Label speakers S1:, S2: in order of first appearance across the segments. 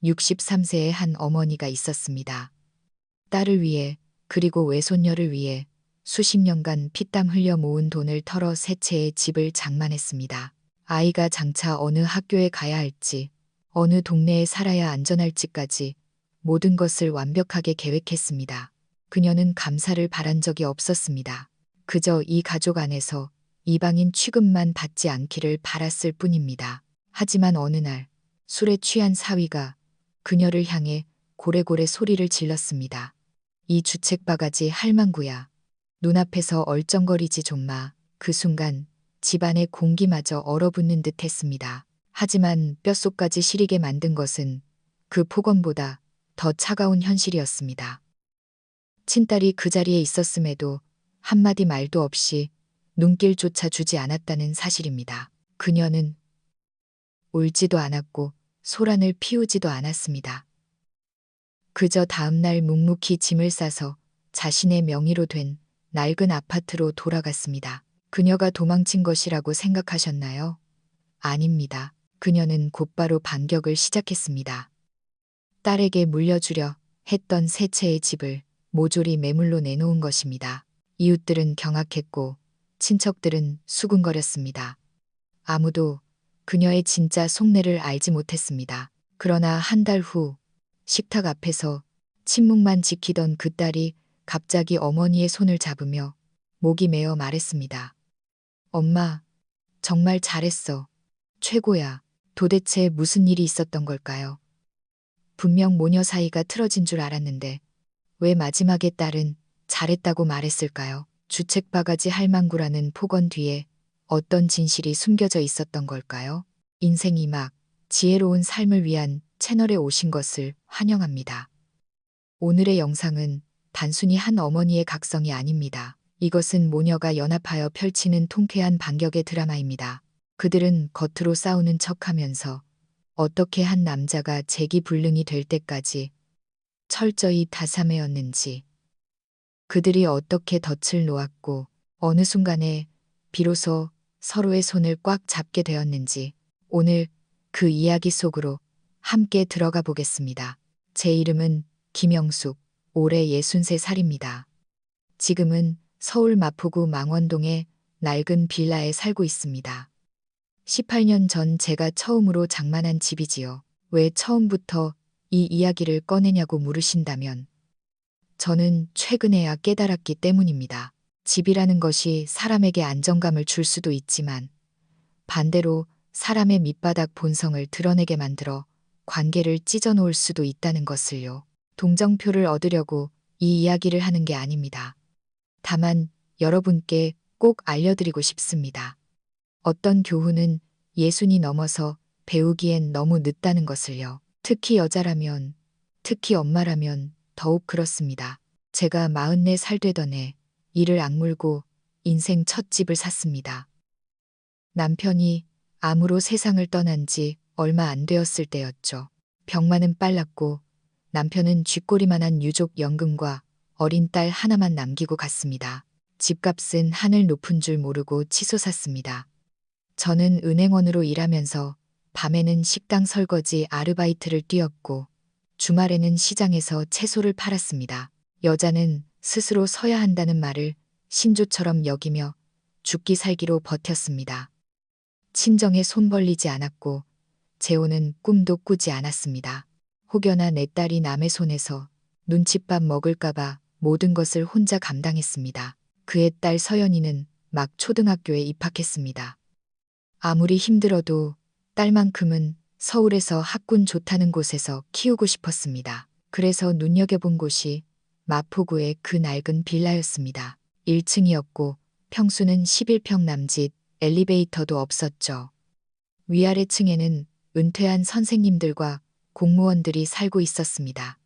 S1: 63세의 한 어머니가 있었습니다. 딸을 위해 그리고 외손녀를 위해 수십 년간 피땀 흘려 모은 돈을 털어 세 채의 집을 장만했습니다. 아이가 장차 어느 학교에 가야 할지, 어느 동네에 살아야 안전할지까지 모든 것을 완벽하게 계획했습니다. 그녀는 감사를 바란 적이 없었습니다. 그저 이 가족 안에서 이방인 취급만 받지 않기를 바랐을 뿐입니다. 하지만 어느 날 술에 취한 사위가 그녀를 향해 고래고래 소리를 질렀습니다. 이 주책바가지 할망구야. 눈앞에서 얼쩡거리지 좀 마. 그 순간 집안의 공기마저 얼어붙는 듯 했습니다. 하지만 뼛속까지 시리게 만든 것은 그 폭언보다 더 차가운 현실이었습니다. 친딸이 그 자리에 있었음에도 한마디 말도 없이 눈길조차 주지 않았다는 사실입니다. 그녀는 울지도 않았고 소란을 피우지도 않았습니다. 그저 다음날 묵묵히 짐을 싸서 자신의 명의로 된 낡은 아파트로 돌아갔습니다. 그녀가 도망친 것이라고 생각하셨나요? 아닙니다. 그녀는 곧바로 반격을 시작했습니다. 딸에게 물려주려 했던 세 채의 집을 모조리 매물로 내놓은 것입니다. 이웃들은 경악했고 친척들은 수군거렸습니다. 아무도 그녀의 진짜 속내를 알지 못했습니다. 그러나 한 달 후 식탁 앞에서 침묵만 지키던 그 딸이 갑자기 어머니의 손을 잡으며 목이 메어 말했습니다. 엄마, 정말 잘했어. 최고야. 도대체 무슨 일이 있었던 걸까요? 분명 모녀 사이가 틀어진 줄 알았는데 왜 마지막에 딸은 잘했다고 말했을까요? 주책바가지 할망구라는 폭언 뒤에 어떤 진실이 숨겨져 있었던 걸까요? 인생이 막 지혜로운 삶을 위한 채널에 오신 것을 환영합니다. 오늘의 영상은 단순히 한 어머니의 각성이 아닙니다. 이것은 모녀가 연합하여 펼치는 통쾌한 반격의 드라마입니다. 그들은 겉으로 싸우는 척하면서 어떻게 한 남자가 재기불능이 될 때까지 철저히 다사매였는지, 그들이 어떻게 덫을 놓았고 어느 순간에 비로소 서로의 손을 꽉 잡게 되었는지 오늘 그 이야기 속으로 함께 들어가 보겠습니다. 제 이름은 김영숙, 올해 63살입니다. 지금은 서울 마포구 망원동의 낡은 빌라에 살고 있습니다. 18년 전 제가 처음으로 장만한 집이지요. 왜 처음부터 이 이야기를 꺼내냐고 물으신다면 저는 최근에야 깨달았기 때문입니다. 집이라는 것이 사람에게 안정감을 줄 수도 있지만 반대로 사람의 밑바닥 본성을 드러내게 만들어 관계를 찢어놓을 수도 있다는 것을요. 동정표를 얻으려고 이 이야기를 하는 게 아닙니다. 다만 여러분께 꼭 알려드리고 싶습니다. 어떤 교훈은 예순이 넘어서 배우기엔 너무 늦다는 것을요. 특히 여자라면, 특히 엄마라면 더욱 그렇습니다. 제가 44살 되던 해 이를 악물고 인생 첫 집을 샀습니다. 남편이 암으로 세상을 떠난 지 얼마 안 되었을 때였죠. 병만은 빨랐고 남편은 쥐꼬리만한 유족연금과 어린 딸 하나만 남기고 갔습니다. 집값은 하늘 높은 줄 모르고 치솟았습니다. 저는 은행원으로 일하면서 밤에는 식당 설거지 아르바이트를 뛰었고 주말에는 시장에서 채소를 팔았습니다. 여자는 스스로 서야 한다는 말을 신조처럼 여기며 죽기 살기로 버텼습니다. 친정에 손 벌리지 않았고 재혼은 꿈도 꾸지 않았습니다. 혹여나 내 딸이 남의 손에서 눈칫밥 먹을까봐 모든 것을 혼자 감당했습니다. 그의 딸 서연이는 막 초등학교에 입학했습니다. 아무리 힘들어도 딸만큼은 서울에서 학군 좋다는 곳에서 키우고 싶었습니다. 그래서 눈여겨본 곳이 마포구의 그 낡은 빌라였습니다. 1층이었고 평수는 11평 남짓, 엘리베이터도 없었죠. 위아래 층에는 은퇴한 선생님들과 공무원들이 살고 있었습니다.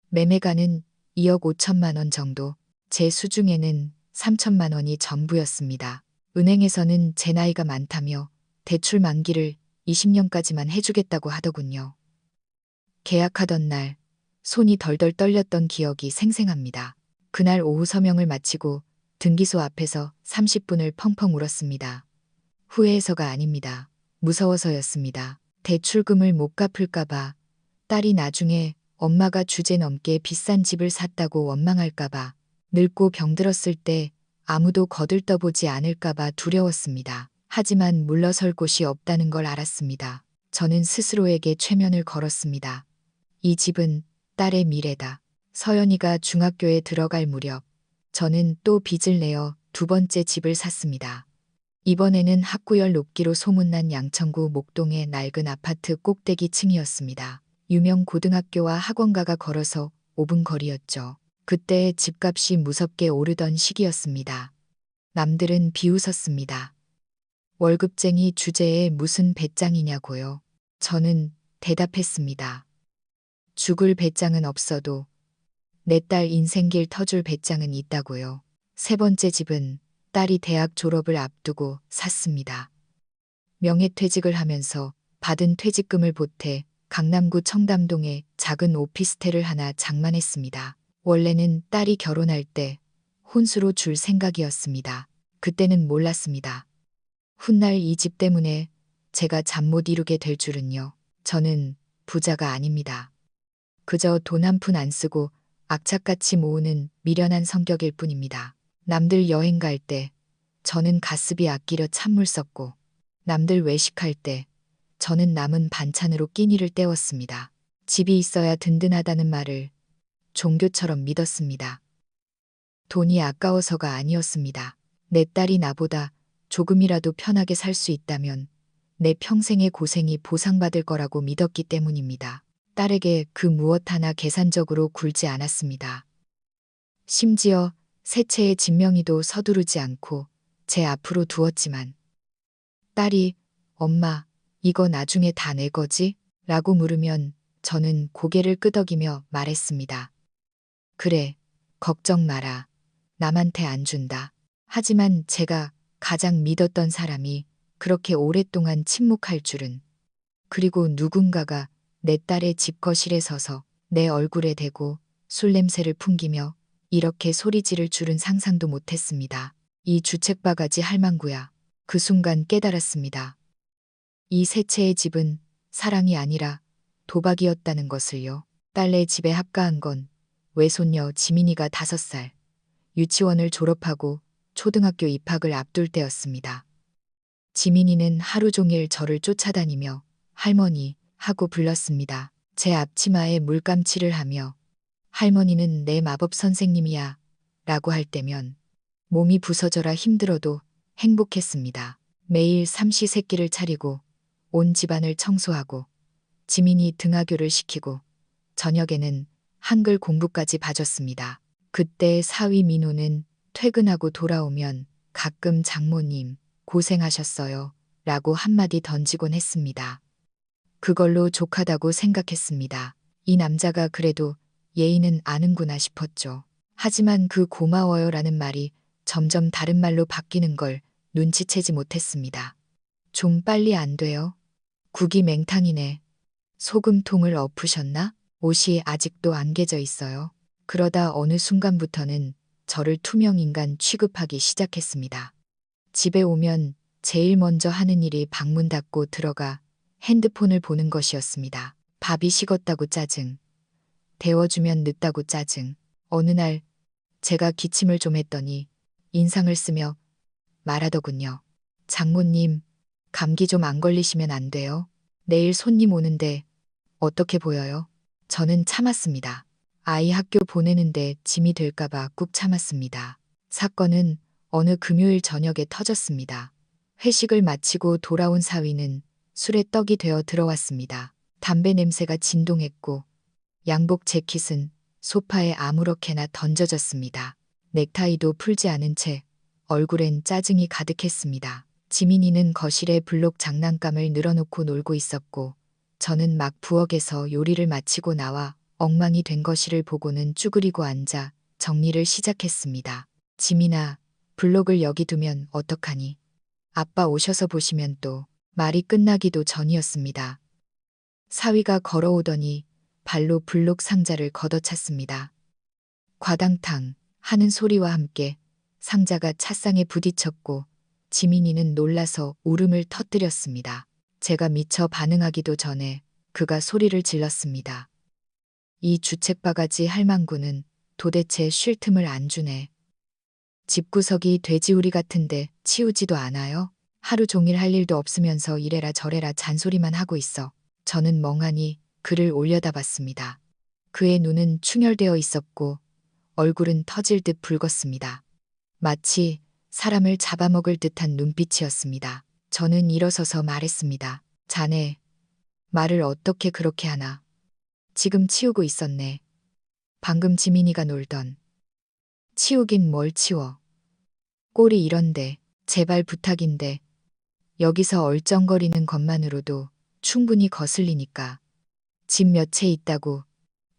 S1: 매매가는 2억 5천만 원 정도, 제 수중에는 3천만 원이 전부였습니다. 은행에서는 제 나이가 많다며 대출 만기를 20년까지만 해주겠다고 하더군요. 계약하던 날 손이 덜덜 떨렸던 기억이 생생합니다. 그날 오후 서명을 마치고 등기소 앞에서 30분을 펑펑 울었습니다. 후회해서가 아닙니다. 무서워서였습니다. 대출금을 못 갚을까봐 딸이 나중에 엄마가 주제넘게 비싼 집을 샀다고 원망할까봐, 늙고 병들었을 때 아무도 거들떠보지 않을까봐 두려웠습니다. 하지만 물러설 곳이 없다는 걸 알았습니다. 저는 스스로에게 최면을 걸었습니다. 이 집은 딸의 미래다. 서연이가 중학교에 들어갈 무렵 저는 또 빚을 내어 두 번째 집을 샀습니다. 이번에는 학구열 높기로 소문난 양천구 목동의 낡은 아파트 꼭대기 층이었습니다. 유명 고등학교와 학원가가 걸어서 5분 거리였죠. 그때 집값이 무섭게 오르던 시기였습니다. 남들은 비웃었습니다. 월급쟁이 주제에 무슨 배짱이냐고요. 저는 대답했습니다. 죽을 배짱은 없어도 내 딸 인생길 터줄 배짱은 있다고요. 세 번째 집은 딸이 대학 졸업을 앞두고 샀습니다. 명예퇴직을 하면서 받은 퇴직금을 보태 강남구 청담동에 작은 오피스텔을 하나 장만했습니다. 원래는 딸이 결혼할 때 혼수로 줄 생각이었습니다. 그때는 몰랐습니다. 훗날 이 집 때문에 제가 잠 못 이루게 될 줄은요. 저는 부자가 아닙니다. 그저 돈 한 푼 안 쓰고 악착같이 모으는 미련한 성격일 뿐입니다. 남들 여행 갈 때 저는 가스비 아끼려 찬물 썼고, 남들 외식할 때 저는 남은 반찬으로 끼니를 때웠습니다. 집이 있어야 든든하다는 말을 종교처럼 믿었습니다. 돈이 아까워서가 아니었습니다. 내 딸이 나보다 조금이라도 편하게 살 수 있다면 내 평생의 고생이 보상받을 거라고 믿었기 때문입니다. 딸에게 그 무엇 하나 계산적으로 굴지 않았습니다. 심지어 새 채의 진명이도 서두르지 않고 제 앞으로 두었지만, 딸이 엄마, 이거 나중에 다 내 거지? 라고 물으면 저는 고개를 끄덕이며 말했습니다. 그래, 걱정 마라. 남한테 안 준다. 하지만 제가 가장 믿었던 사람이 그렇게 오랫동안 침묵할 줄은, 그리고 누군가가 내 딸의 집 거실에 서서 내 얼굴에 대고 술 냄새를 풍기며 이렇게 소리 지를 줄은 상상도 못했습니다. 이 주책바가지 할망구야. 그 순간 깨달았습니다. 이 세 채의 집은 사랑이 아니라 도박이었다는 것을요. 딸네 집에 합가한 건 외손녀 지민이가 5살, 유치원을 졸업하고 초등학교 입학을 앞둘 때였습니다. 지민이는 하루 종일 저를 쫓아다니며 할머니 하고 불렀습니다. 제 앞치마에 물감칠을 하며 할머니는 내 마법 선생님이야 라고 할 때면 몸이 부서져라 힘들어도 행복했습니다. 매일 삼시세끼를 차리고 온 집안을 청소하고 지민이 등하교를 시키고 저녁에는 한글 공부까지 봐줬습니다. 그때 사위 민호는 퇴근하고 돌아오면 가끔 장모님 고생하셨어요 라고 한마디 던지곤 했습니다. 그걸로 족하다고 생각했습니다. 이 남자가 그래도 예의는 아는구나 싶었죠. 하지만 그 고마워요라는 말이 점점 다른 말로 바뀌는 걸 눈치채지 못했습니다. 좀 빨리 안 돼요? 국이 맹탕이네. 소금통을 엎으셨나? 옷이 아직도 안 개져 있어요. 그러다 어느 순간부터는 저를 투명인간 취급하기 시작했습니다. 집에 오면 제일 먼저 하는 일이 방문 닫고 들어가 핸드폰을 보는 것이었습니다. 밥이 식었다고 짜증. 데워주면 늦다고 짜증. 어느 날 제가 기침을 좀 했더니 인상을 쓰며 말하더군요. 장모님, 감기 좀 안 걸리시면 안 돼요? 내일 손님 오는데 어떻게 보여요? 저는 참았습니다. 아이 학교 보내는데 짐이 될까봐 꾹 참았습니다. 사건은 어느 금요일 저녁에 터졌습니다. 회식을 마치고 돌아온 사위는 술에 떡이 되어 들어왔습니다. 담배 냄새가 진동했고 양복 재킷은 소파에 아무렇게나 던져졌습니다. 넥타이도 풀지 않은 채 얼굴엔 짜증이 가득했습니다. 지민이는 거실에 블록 장난감을 늘어놓고 놀고 있었고, 저는 막 부엌에서 요리를 마치고 나와 엉망이 된 거실을 보고는 쭈그리고 앉아 정리를 시작했습니다. 지민아, 블록을 여기 두면 어떡하니? 아빠 오셔서 보시면 또. 말이 끝나기도 전이었습니다. 사위가 걸어오더니 발로 블록 상자를 걷어찼습니다. 과당탕 하는 소리와 함께 상자가 찻상에 부딪혔고 지민이는 놀라서 울음을 터뜨렸습니다. 제가 미처 반응하기도 전에 그가 소리를 질렀습니다. 이 주책바가지 할망구는 도대체 쉴 틈을 안 주네. 집구석이 돼지우리 같은데 치우지도 않아요? 하루 종일 할 일도 없으면서 이래라 저래라 잔소리만 하고 있어. 저는 멍하니 그를 올려다봤습니다. 그의 눈은 충혈되어 있었고 얼굴은 터질 듯 붉었습니다. 마치 사람을 잡아먹을 듯한 눈빛이었습니다. 저는 일어서서 말했습니다. 자네, 말을 어떻게 그렇게 하나. 지금 치우고 있었네. 방금 지민이가 놀던. 치우긴 뭘 치워. 꼴이 이런데, 제발 부탁인데, 여기서 얼쩡거리는 것만으로도 충분히 거슬리니까. 집 몇 채 있다고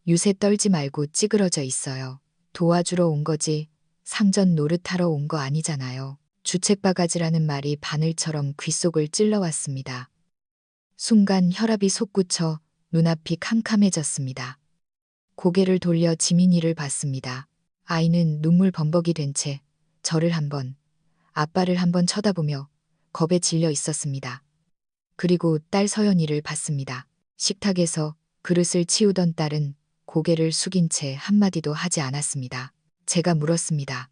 S1: 유세 떨지 말고 찌그러져 있어요. 도와주러 온 거지 상전 노릇하러 온 거 아니잖아요. 주책바가지라는 말이 바늘처럼 귓속을 찔러왔습니다. 순간 혈압이 솟구쳐 눈앞이 캄캄해졌습니다. 고개를 돌려 지민이를 봤습니다. 아이는 눈물 범벅이 된 채 저를 한번, 아빠를 한번 쳐다보며 겁에 질려 있었습니다. 그리고 딸 서연이를 봤습니다. 식탁에서 그릇을 치우던 딸은 고개를 숙인 채 한마디도 하지 않았습니다. 제가 물었습니다.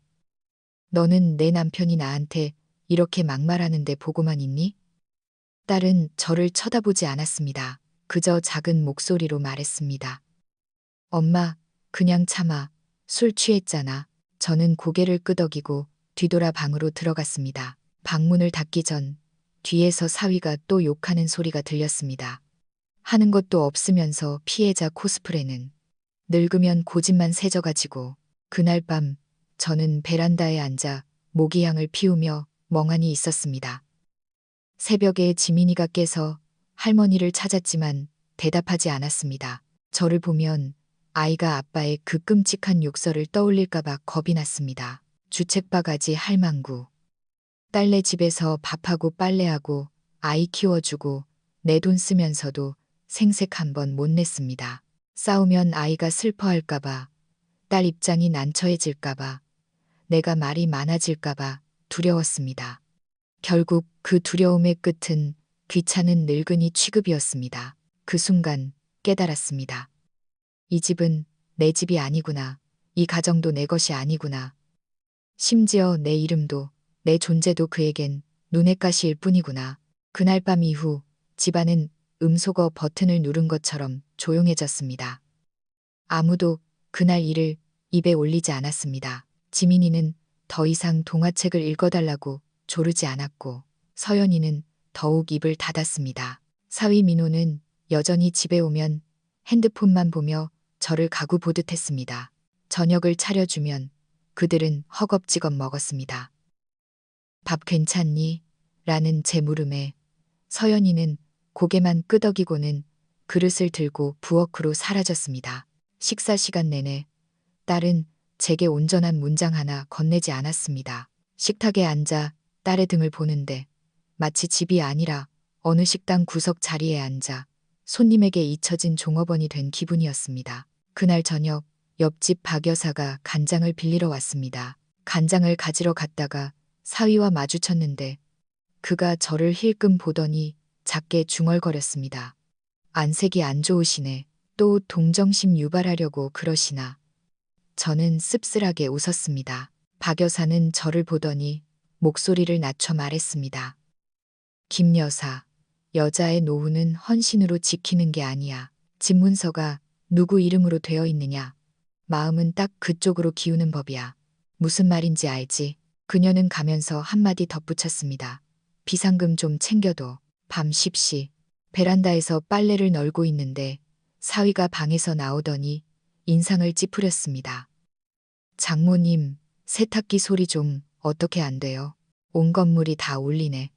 S1: 너는 내 남편이 나한테 이렇게 막말하는데 보고만 있니? 딸은 저를 쳐다보지 않았습니다. 그저 작은 목소리로 말했습니다. 엄마, 그냥 참아. 술 취했잖아. 저는 고개를 끄덕이고 뒤돌아 방으로 들어갔습니다. 방문을 닫기 전 뒤에서 사위가 또 욕하는 소리가 들렸습니다. 하는 것도 없으면서 피해자 코스프레는. 늙으면 고집만 세져가지고. 그날 밤 저는 베란다에 앉아 모기향을 피우며 멍하니 있었습니다. 새벽에 지민이가 깨서 할머니를 찾았지만 대답하지 않았습니다. 저를 보면 아이가 아빠의 그 끔찍한 욕설을 떠올릴까봐 겁이 났습니다. 주책바가지 할망구. 딸네 집에서 밥하고 빨래하고 아이 키워주고 내 돈 쓰면서도 생색 한 번 못 냈습니다. 싸우면 아이가 슬퍼할까봐, 딸 입장이 난처해질까봐, 내가 말이 많아질까봐 두려웠습니다. 결국 그 두려움의 끝은 귀찮은 늙은이 취급이었습니다. 그 순간 깨달았습니다. 이 집은 내 집이 아니구나. 이 가정도 내 것이 아니구나. 심지어 내 이름도 내 존재도 그에겐 눈엣 가시일 뿐이구나. 그날 밤 이후 집안은 음소거 버튼을 누른 것처럼 조용해졌습니다. 아무도 그날 일을 입에 올리지 않았습니다. 지민이는 더 이상 동화책을 읽어달라고 조르지 않았고 서연이는 더욱 입을 닫았습니다. 사위 민호는 여전히 집에 오면 핸드폰만 보며 저를 가구 보듯 했습니다. 저녁을 차려주면 그들은 허겁지겁 먹었습니다. 밥 괜찮니? 라는 제 물음에 서연이는 고개만 끄덕이고는 그릇을 들고 부엌으로 사라졌습니다. 식사 시간 내내 딸은 제게 온전한 문장 하나 건네지 않았습니다. 식탁에 앉아 딸의 등을 보는데 마치 집이 아니라 어느 식당 구석 자리에 앉아 손님에게 잊혀진 종업원이 된 기분이었습니다. 그날 저녁 옆집 박 여사가 간장을 빌리러 왔습니다. 간장을 가지러 갔다가 사위와 마주쳤는데 그가 저를 힐끔 보더니 작게 중얼거렸습니다. 안색이 안 좋으시네. 또 동정심 유발하려고 그러시나. 저는 씁쓸하게 웃었습니다. 박 여사는 저를 보더니 목소리를 낮춰 말했습니다. 김 여사, 여자의 노후는 헌신으로 지키는 게 아니야. 집 문서가 누구 이름으로 되어 있느냐. 마음은 딱 그쪽으로 기우는 법이야. 무슨 말인지 알지? 그녀는 가면서 한마디 덧붙였습니다. 비상금 좀 챙겨둬. 밤 10시 베란다에서 빨래를 널고 있는데 사위가 방에서 나오더니 인상을 찌푸렸습니다. 장모님, 세탁기 소리 좀 어떻게 안 돼요? 온 건물이 다 울리네.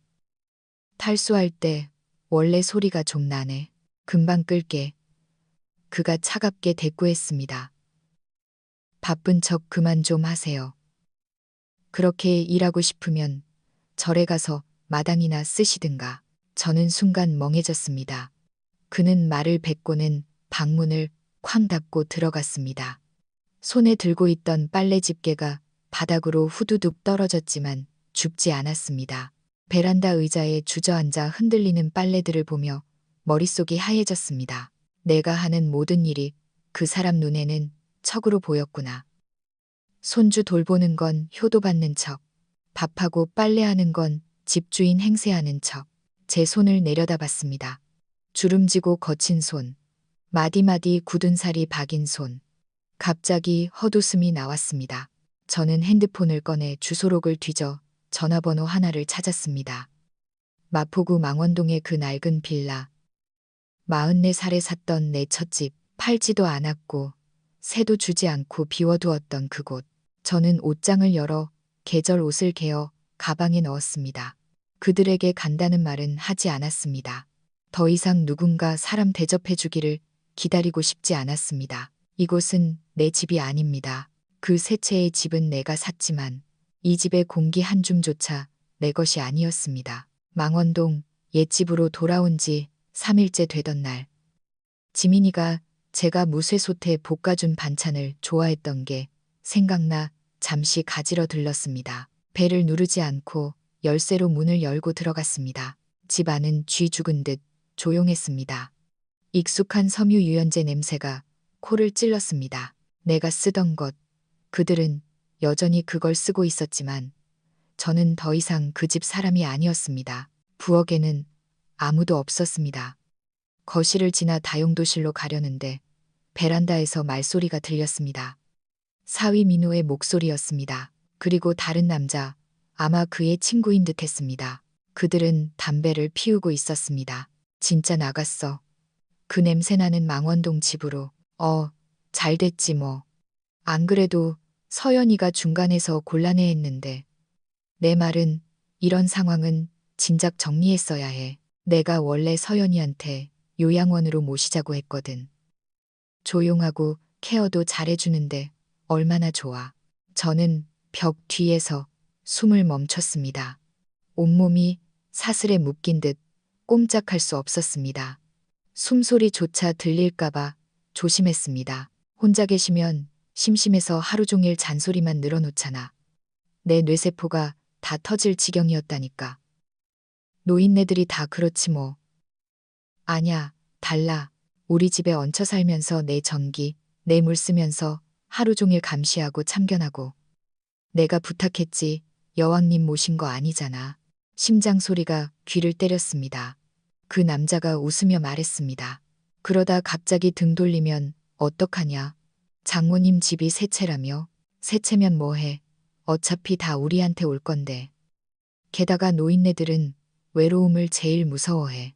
S1: 탈수할 때 원래 소리가 좀 나네. 금방 끌게. 그가 차갑게 대꾸했습니다. 바쁜 척 그만 좀 하세요. 그렇게 일하고 싶으면 절에 가서 마당이나 쓰시든가. 저는 순간 멍해졌습니다. 그는 말을 뱉고는 방문을 쾅 닫고 들어갔습니다. 손에 들고 있던 빨래 집게가 바닥으로 후두둑 떨어졌지만 죽지 않았습니다. 베란다 의자에 주저앉아 흔들리는 빨래들을 보며 머릿속이 하얘졌습니다. 내가 하는 모든 일이 그 사람 눈에는 척으로 보였구나. 손주 돌보는 건 효도받는 척, 밥하고 빨래하는 건 집주인 행세하는 척. 제 손을 내려다봤습니다. 주름지고 거친 손, 마디마디 굳은 살이 박인 손. 갑자기 헛웃음이 나왔습니다. 저는 핸드폰을 꺼내 주소록을 뒤져 전화번호 하나를 찾았습니다. 마포구 망원동의 그 낡은 빌라. 44살에 샀던 내 첫집, 팔지도 않았고 새도 주지 않고 비워두었던 그곳. 저는 옷장을 열어 계절 옷을 개어 가방에 넣었습니다. 그들에게 간다는 말은 하지 않았습니다. 더 이상 누군가 사람 대접해 주기를 기다리고 싶지 않았습니다. 이곳은 내 집이 아닙니다. 그 세 채의 집은 내가 샀지만 이 집의 공기 한 줌조차 내 것이 아니었습니다. 망원동 옛집으로 돌아온 지 3일째 되던 날, 지민이가 제가 무쇠솥에 볶아준 반찬을 좋아했던 게 생각나 잠시 가지러 들렀습니다. 배를 누르지 않고 열쇠로 문을 열고 들어갔습니다. 집 안은 쥐 죽은 듯 조용했습니다. 익숙한 섬유 유연제 냄새가 코를 찔렀습니다. 내가 쓰던 것, 그들은 여전히 그걸 쓰고 있었지만 저는 더 이상 그 집 사람이 아니었습니다. 부엌에는 아무도 없었습니다. 거실을 지나 다용도실로 가려는데 베란다에서 말소리가 들렸습니다. 사위 민호의 목소리였습니다. 그리고 다른 남자, 아마 그의 친구인 듯 했습니다. 그들은 담배를 피우고 있었습니다. 진짜 나갔어. 그 냄새나는 망원동 집으로. 잘 됐지 뭐. 안 그래도 서연이가 중간에서 곤란해했는데 내 말은 이런 상황은 진작 정리했어야 해. 내가 원래 서연이한테 요양원으로 모시자고 했거든. 조용하고 케어도 잘해주는데 얼마나 좋아. 저는 벽 뒤에서 숨을 멈췄습니다. 온몸이 사슬에 묶인 듯 꼼짝할 수 없었습니다. 숨소리조차 들릴까봐 조심했습니다. 혼자 계시면 심심해서 하루 종일 잔소리만 늘어놓잖아. 내 뇌세포가 다 터질 지경이었다니까. 노인네들이 다 그렇지 뭐. 아냐, 달라. 우리 집에 얹혀 살면서 내 전기, 내 물 쓰면서 하루 종일 감시하고 참견하고. 내가 부탁했지 여왕님 모신 거 아니잖아. 심장 소리가 귀를 때렸습니다. 그 남자가 웃으며 말했습니다. 그러다 갑자기 등 돌리면 어떡하냐. 장모님 집이 세 채라며. 세 채면 뭐해. 어차피 다 우리한테 올 건데. 게다가 노인네들은 외로움을 제일 무서워해.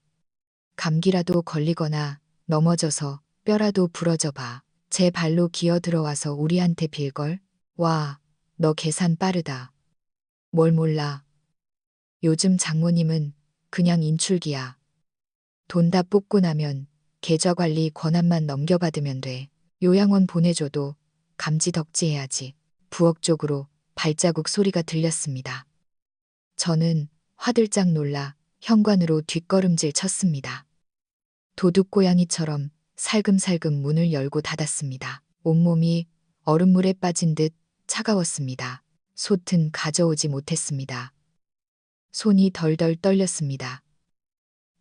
S1: 감기라도 걸리거나 넘어져서 뼈라도 부러져 봐. 제 발로 기어 들어와서 우리한테 빌걸? 와, 너 계산 빠르다. 뭘 몰라. 요즘 장모님은 그냥 인출기야. 돈 다 뽑고 나면 계좌관리 권한만 넘겨받으면 돼. 요양원 보내줘도 감지덕지해야지. 부엌 쪽으로 발자국 소리가 들렸습니다. 저는 화들짝 놀라 현관으로 뒷걸음질 쳤습니다. 도둑고양이처럼 살금살금 문을 열고 닫았습니다. 온몸이 얼음물에 빠진 듯 차가웠습니다. 솥은 가져오지 못했습니다. 손이 덜덜 떨렸습니다.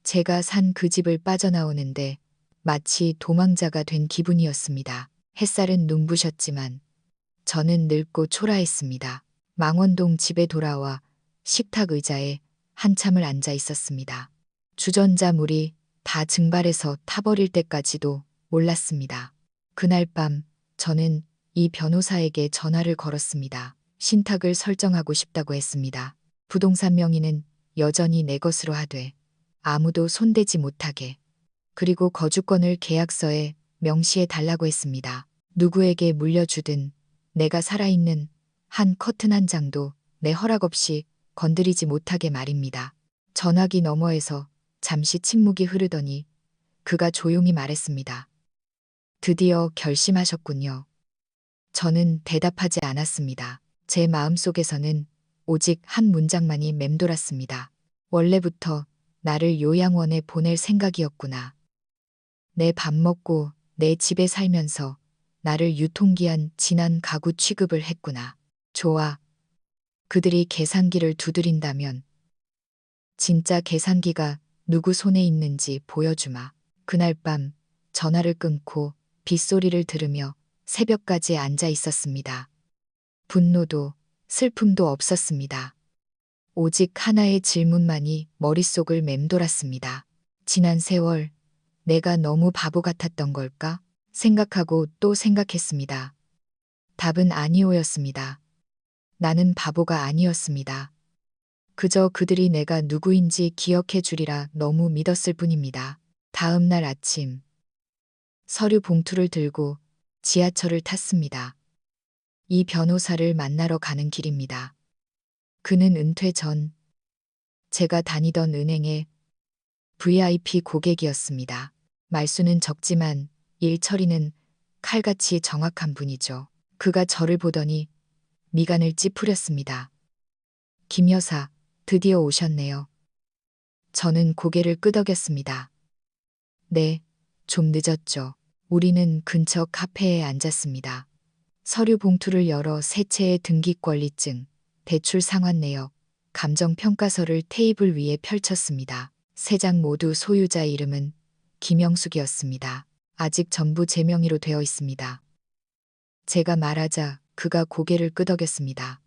S1: 제가 산 그 집을 빠져나오는데 마치 도망자가 된 기분이었습니다. 햇살은 눈부셨지만 저는 늙고 초라했습니다. 망원동 집에 돌아와 식탁 의자에 한참을 앉아 있었습니다. 주전자 물이 다 증발해서 타버릴 때까지도 몰랐습니다. 그날 밤 저는 이 변호사에게 전화를 걸었습니다. 신탁을 설정하고 싶다고 했습니다. 부동산 명의는 여전히 내 것으로 하되 아무도 손대지 못하게. 그리고 거주권을 계약서에 명시해 달라고 했습니다. 누구에게 물려주든 내가 살아있는 한 커튼 한 장도 내 허락 없이 건드리지 못하게 말입니다. 전화기 너머에서 잠시 침묵이 흐르더니 그가 조용히 말했습니다. 드디어 결심하셨군요. 저는 대답하지 않았습니다. 제 마음속에서는 오직 한 문장만이 맴돌았습니다. 원래부터 나를 요양원에 보낼 생각이었구나. 내 밥 먹고 내 집에 살면서 나를 유통기한 지난 가구 취급을 했구나. 좋아. 그들이 계산기를 두드린다면 진짜 계산기가 누구 손에 있는지 보여주마. 그날 밤 전화를 끊고 빗소리를 들으며 새벽까지 앉아 있었습니다. 분노도 슬픔도 없었습니다. 오직 하나의 질문만이 머릿속을 맴돌았습니다. 지난 세월 내가 너무 바보 같았던 걸까? 생각하고 또 생각했습니다. 답은 아니오였습니다. 나는 바보가 아니었습니다. 그저 그들이 내가 누구인지 기억해 주리라 너무 믿었을 뿐입니다. 다음 날 아침 서류 봉투를 들고 지하철을 탔습니다. 이 변호사를 만나러 가는 길입니다. 그는 은퇴 전 제가 다니던 은행의 VIP 고객이었습니다. 말수는 적지만 일 처리는 칼같이 정확한 분이죠. 그가 저를 보더니 미간을 찌푸렸습니다. 김 여사, 드디어 오셨네요. 저는 고개를 끄덕였습니다. 네, 좀 늦었죠. 우리는 근처 카페에 앉았습니다. 서류 봉투를 열어 세 채의 등기권리증, 대출 상환 내역, 감정평가서를 테이블 위에 펼쳤습니다. 세 장 모두 소유자 이름은 김영숙이었습니다. 아직 전부 제 명의로 되어 있습니다. 제가 말하자 그가 고개를 끄덕였습니다.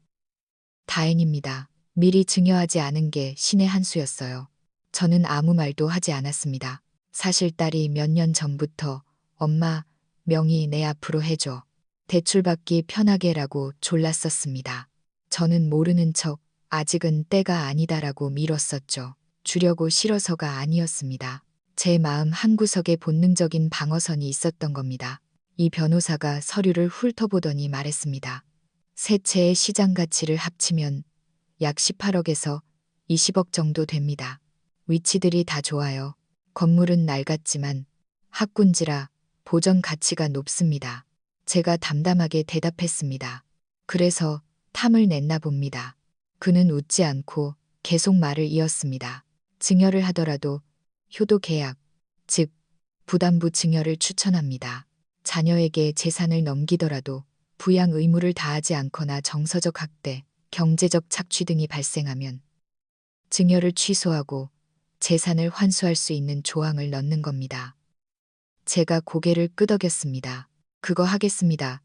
S1: 다행입니다. 미리 증여하지 않은 게 신의 한 수였어요. 저는 아무 말도 하지 않았습니다. 사실 딸이 몇 년 전부터 엄마 명의 내 앞으로 해줘. 대출받기 편하게라고 졸랐었습니다. 저는 모르는 척 아직은 때가 아니다라고 미뤘었죠. 주려고 싫어서가 아니었습니다. 제 마음 한구석에 본능적인 방어선이 있었던 겁니다. 이 변호사가 서류를 훑어보더니 말했습니다. 세 채의 시장 가치를 합치면 약 18억에서 20억 정도 됩니다. 위치들이 다 좋아요. 건물은 낡았지만 학군지라 보전 가치가 높습니다. 제가 담담하게 대답했습니다. 그래서 탐을 냈나 봅니다. 그는 웃지 않고 계속 말을 이었습니다. 증여를 하더라도 효도 계약, 즉 부담부 증여를 추천합니다. 자녀에게 재산을 넘기더라도 부양 의무를 다하지 않거나 정서적 학대, 경제적 착취 등이 발생하면 증여를 취소하고 재산을 환수할 수 있는 조항을 넣는 겁니다. 제가 고개를 끄덕였습니다. 그거 하겠습니다.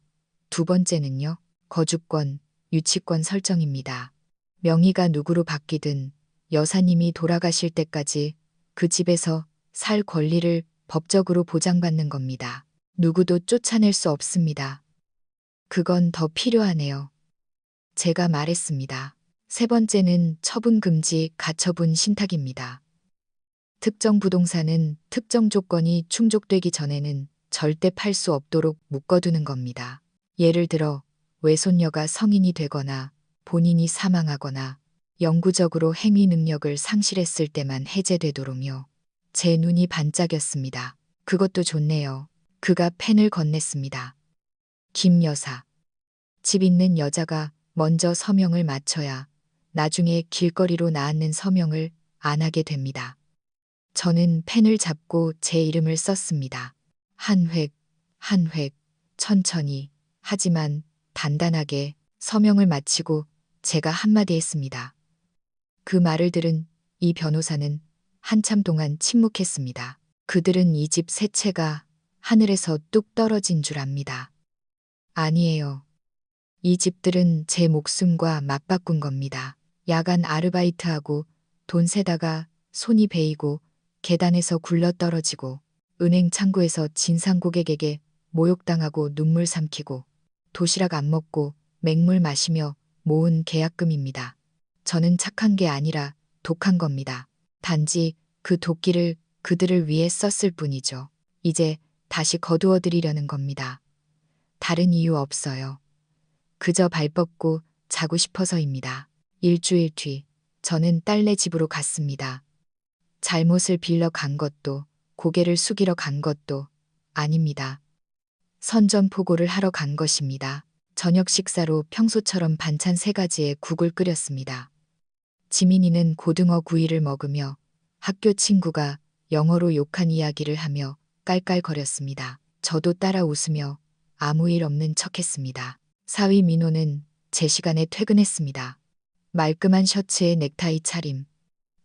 S1: 두 번째는요. 거주권, 유치권 설정입니다. 명의가 누구로 바뀌든 여사님이 돌아가실 때까지 그 집에서 살 권리를 법적으로 보장받는 겁니다. 누구도 쫓아낼 수 없습니다. 그건 더 필요하네요. 제가 말했습니다. 세 번째는 처분 금지 가처분 신탁입니다. 특정 부동산은 특정 조건이 충족되기 전에는 절대 팔 수 없도록 묶어두는 겁니다. 예를 들어 외손녀가 성인이 되거나 본인이 사망하거나 영구적으로 행위 능력을 상실했을 때만 해제되도록요. 제 눈이 반짝였습니다. 그것도 좋네요. 그가 펜을 건넸습니다. 김 여사. 집 있는 여자가 먼저 서명을 마쳐야 나중에 길거리로 나앉는 서명을 안 하게 됩니다. 저는 펜을 잡고 제 이름을 썼습니다. 한 획, 한 획, 천천히, 하지만 단단하게 서명을 마치고 제가 한마디 했습니다. 그 말을 들은 이 변호사는 한참 동안 침묵했습니다. 그들은 이 집 세 채가 하늘에서 뚝 떨어진 줄 압니다. 아니에요. 이 집들은 제 목숨과 맞바꾼 겁니다. 야간 아르바이트하고 돈 세다가 손이 베이고 계단에서 굴러 떨어지고 은행 창구에서 진상 고객에게 모욕당하고 눈물 삼키고 도시락 안 먹고 맹물 마시며 모은 계약금입니다. 저는 착한 게 아니라 독한 겁니다. 단지 그 도끼를 그들을 위해 썼을 뿐이죠. 이제 다시 거두어드리려는 겁니다. 다른 이유 없어요. 그저 발 뻗고 자고 싶어서입니다. 일주일 뒤 저는 딸네 집으로 갔습니다. 잘못을 빌려 간 것도 고개를 숙이러 간 것도 아닙니다. 선전포고를 하러 간 것입니다. 저녁 식사로 평소처럼 반찬 3가지에 국을 끓였습니다. 지민이는 고등어 구이를 먹으며 학교 친구가 영어로 욕한 이야기를 하며 깔깔거렸습니다. 저도 따라 웃으며 아무 일 없는 척했습니다. 사위 민호는 제 시간에 퇴근했습니다. 말끔한 셔츠에 넥타이 차림,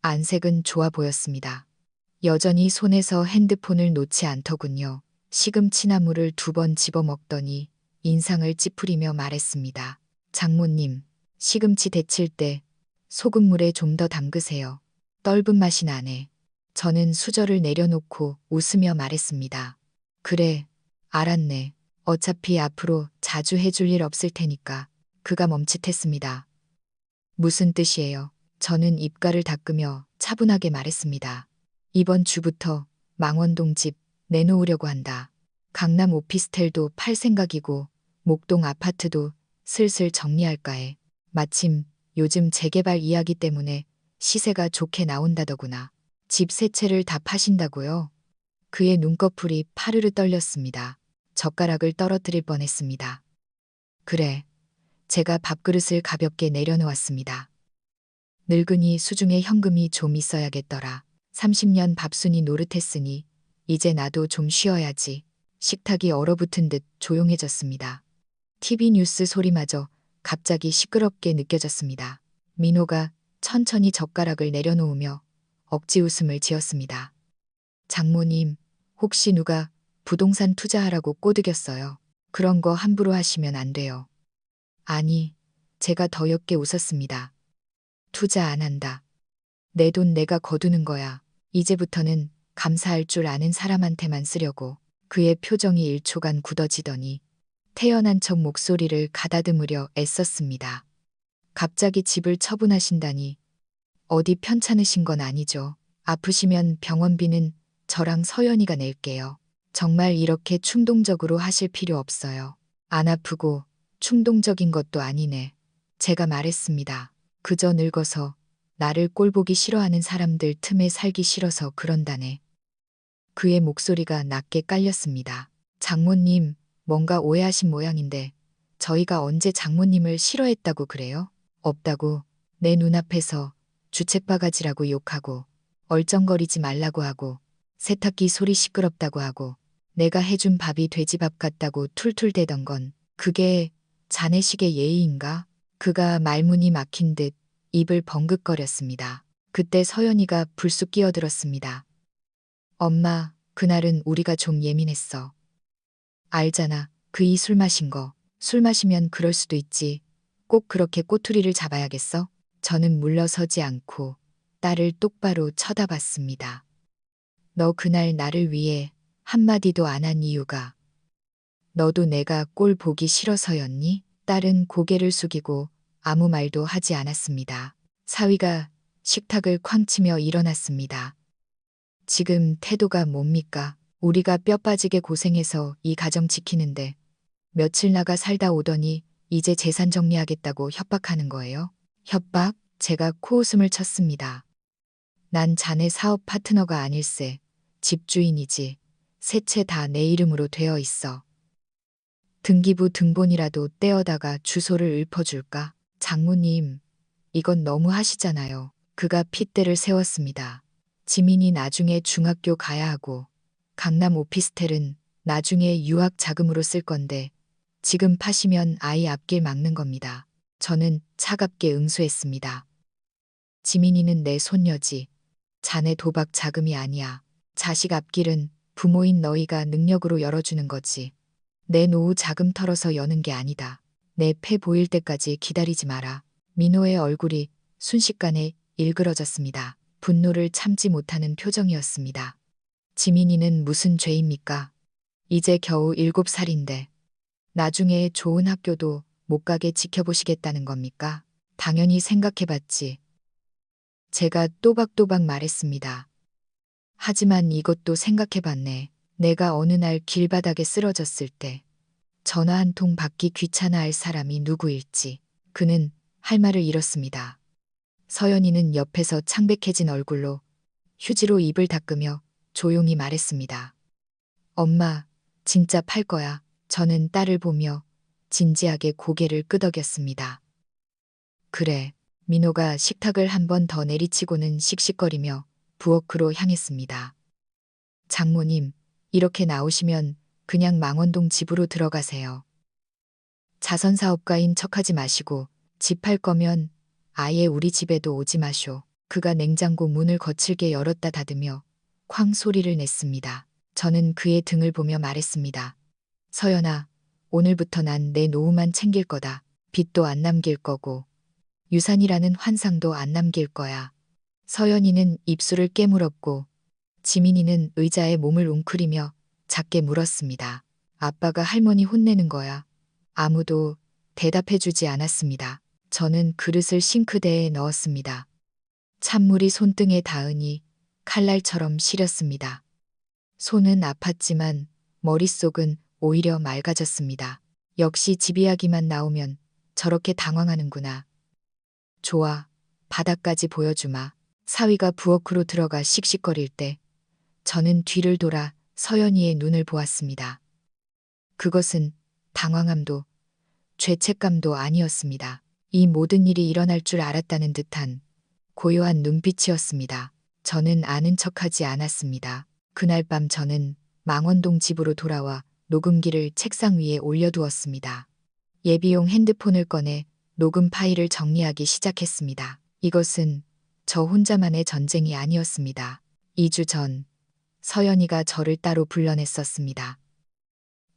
S1: 안색은 좋아 보였습니다. 여전히 손에서 핸드폰을 놓지 않더군요. 시금치나물을 2번 집어먹더니 인상을 찌푸리며 말했습니다. 장모님, 시금치 데칠 때 소금물에 좀 더 담그세요. 떫은 맛이 나네. 저는 수저를 내려놓고 웃으며 말했습니다. 그래, 알았네. 어차피 앞으로 자주 해줄 일 없을 테니까. 그가 멈칫했습니다. 무슨 뜻이에요? 저는 입가를 닦으며 차분하게 말했습니다. 이번 주부터 망원동 집 내놓으려고 한다. 강남 오피스텔도 팔 생각이고 목동 아파트도 슬슬 정리할까 해. 마침 요즘 재개발 이야기 때문에 시세가 좋게 나온다더구나. 집 세 채를 다 파신다고요? 그의 눈꺼풀이 파르르 떨렸습니다. 젓가락을 떨어뜨릴 뻔했습니다. 그래. 제가 밥그릇을 가볍게 내려놓았습니다. 늙은이 수중에 현금이 좀 있어야겠더라. 30년 밥순이 노릇했으니 이제 나도 좀 쉬어야지. 식탁이 얼어붙은 듯 조용해졌습니다. TV 뉴스 소리마저 갑자기 시끄럽게 느껴졌습니다. 민호가 천천히 젓가락을 내려놓으며 억지 웃음을 지었습니다. 장모님, 혹시 누가 부동산 투자하라고 꼬드겼어요? 그런 거 함부로 하시면 안 돼요. 아니, 제가 더 옅게 웃었습니다. 투자 안 한다. 내 돈 내가 거두는 거야. 이제부터는 감사할 줄 아는 사람한테만 쓰려고. 그의 표정이 1초간 굳어지더니 태연한 척 목소리를 가다듬으려 애썼습니다. 갑자기 집을 처분하신다니 어디 편찮으신 건 아니죠. 아프시면 병원비는 저랑 서연이가 낼게요. 정말 이렇게 충동적으로 하실 필요 없어요. 안 아프고 충동적인 것도 아니네. 제가 말했습니다. 그저 늙어서 나를 꼴보기 싫어하는 사람들 틈에 살기 싫어서 그런다네. 그의 목소리가 낮게 깔렸습니다. 장모님, 뭔가 오해하신 모양인데 저희가 언제 장모님을 싫어했다고 그래요? 없다고. 내 눈앞에서 주책바가지라고 욕하고 얼쩡거리지 말라고 하고 세탁기 소리 시끄럽다고 하고 내가 해준 밥이 돼지밥 같다고 툴툴대던 건 그게 자네식의 예의인가? 그가 말문이 막힌 듯 입을 벙긋거렸습니다. 그때 서연이가 불쑥 끼어들었습니다. 엄마, 그날은 우리가 좀 예민했어. 알잖아. 그 이 술 마신 거. 술 마시면 그럴 수도 있지. 꼭 그렇게 꼬투리를 잡아야겠어? 저는 물러서지 않고 딸을 똑바로 쳐다봤습니다. 너 그날 나를 위해 한마디도 안 한 이유가 너도 내가 꼴 보기 싫어서였니? 딸은 고개를 숙이고 아무 말도 하지 않았습니다. 사위가 식탁을 쾅 치며 일어났습니다. 지금 태도가 뭡니까? 우리가 뼈 빠지게 고생해서 이 가정 지키는데 며칠 나가 살다 오더니 이제 재산 정리하겠다고 협박하는 거예요? 협박? 제가 코웃음을 쳤습니다. 난 자네 사업 파트너가 아닐세. 집주인이지. 세 채 다 내 이름으로 되어 있어. 등기부 등본이라도 떼어다가 주소를 읊어줄까? 장모님, 이건 너무 하시잖아요. 그가 핏대를 세웠습니다. 지민이 나중에 중학교 가야 하고 강남 오피스텔은 나중에 유학 자금으로 쓸 건데 지금 파시면 아이 앞길 막는 겁니다. 저는 차갑게 응수했습니다. 지민이는 내 손녀지. 자네 도박 자금이 아니야. 자식 앞길은 부모인 너희가 능력으로 열어주는 거지. 내 노후 자금 털어서 여는 게 아니다. 내 패 보일 때까지 기다리지 마라. 민호의 얼굴이 순식간에 일그러졌습니다. 분노를 참지 못하는 표정이었습니다. 지민이는 무슨 죄입니까? 이제 겨우 7살인데 나중에 좋은 학교도 못 가게 지켜보시겠다는 겁니까? 당연히 생각해봤지. 제가 또박또박 말했습니다. 하지만 이것도 생각해봤네. 내가 어느 날 길바닥에 쓰러졌을 때 전화 한 통 받기 귀찮아할 사람이 누구일지. 그는 할 말을 잃었습니다. 서연이는 옆에서 창백해진 얼굴로 휴지로 입을 닦으며 조용히 말했습니다. 엄마, 진짜 팔 거야. 저는 딸을 보며 진지하게 고개를 끄덕였습니다. 그래. 민호가 식탁을 한 번 더 내리치고는 씩씩거리며 부엌으로 향했습니다. 장모님, 이렇게 나오시면 그냥 망원동 집으로 들어가세요. 자선사업가인 척하지 마시고 집 팔 거면 아예 우리 집에도 오지 마쇼. 그가 냉장고 문을 거칠게 열었다 닫으며 쾅 소리를 냈습니다. 저는 그의 등을 보며 말했습니다. 서연아, 오늘부터 난 내 노후만 챙길 거다. 빚도 안 남길 거고 유산이라는 환상도 안 남길 거야. 서연이는 입술을 깨물었고 지민이는 의자에 몸을 웅크리며 작게 물었습니다. 아빠가 할머니 혼내는 거야. 아무도 대답해주지 않았습니다. 저는 그릇을 싱크대에 넣었습니다. 찬물이 손등에 닿으니 칼날처럼 시렸습니다. 손은 아팠지만 머릿속은 오히려 맑아졌습니다. 역시 집 이야기만 나오면 저렇게 당황하는구나. 좋아, 바닥까지 보여주마. 사위가 부엌으로 들어가 씩씩거릴 때 저는 뒤를 돌아 서연이의 눈을 보았습니다. 그것은 당황함도 죄책감도 아니었습니다. 이 모든 일이 일어날 줄 알았다는 듯한 고요한 눈빛이었습니다. 저는 아는 척하지 않았습니다. 그날 밤 저는 망원동 집으로 돌아와 녹음기를 책상 위에 올려두었습니다. 예비용 핸드폰을 꺼내 녹음 파일을 정리하기 시작했습니다. 이것은 저 혼자만의 전쟁이 아니었습니다. 2주 전 서연이가 저를 따로 불러냈었습니다.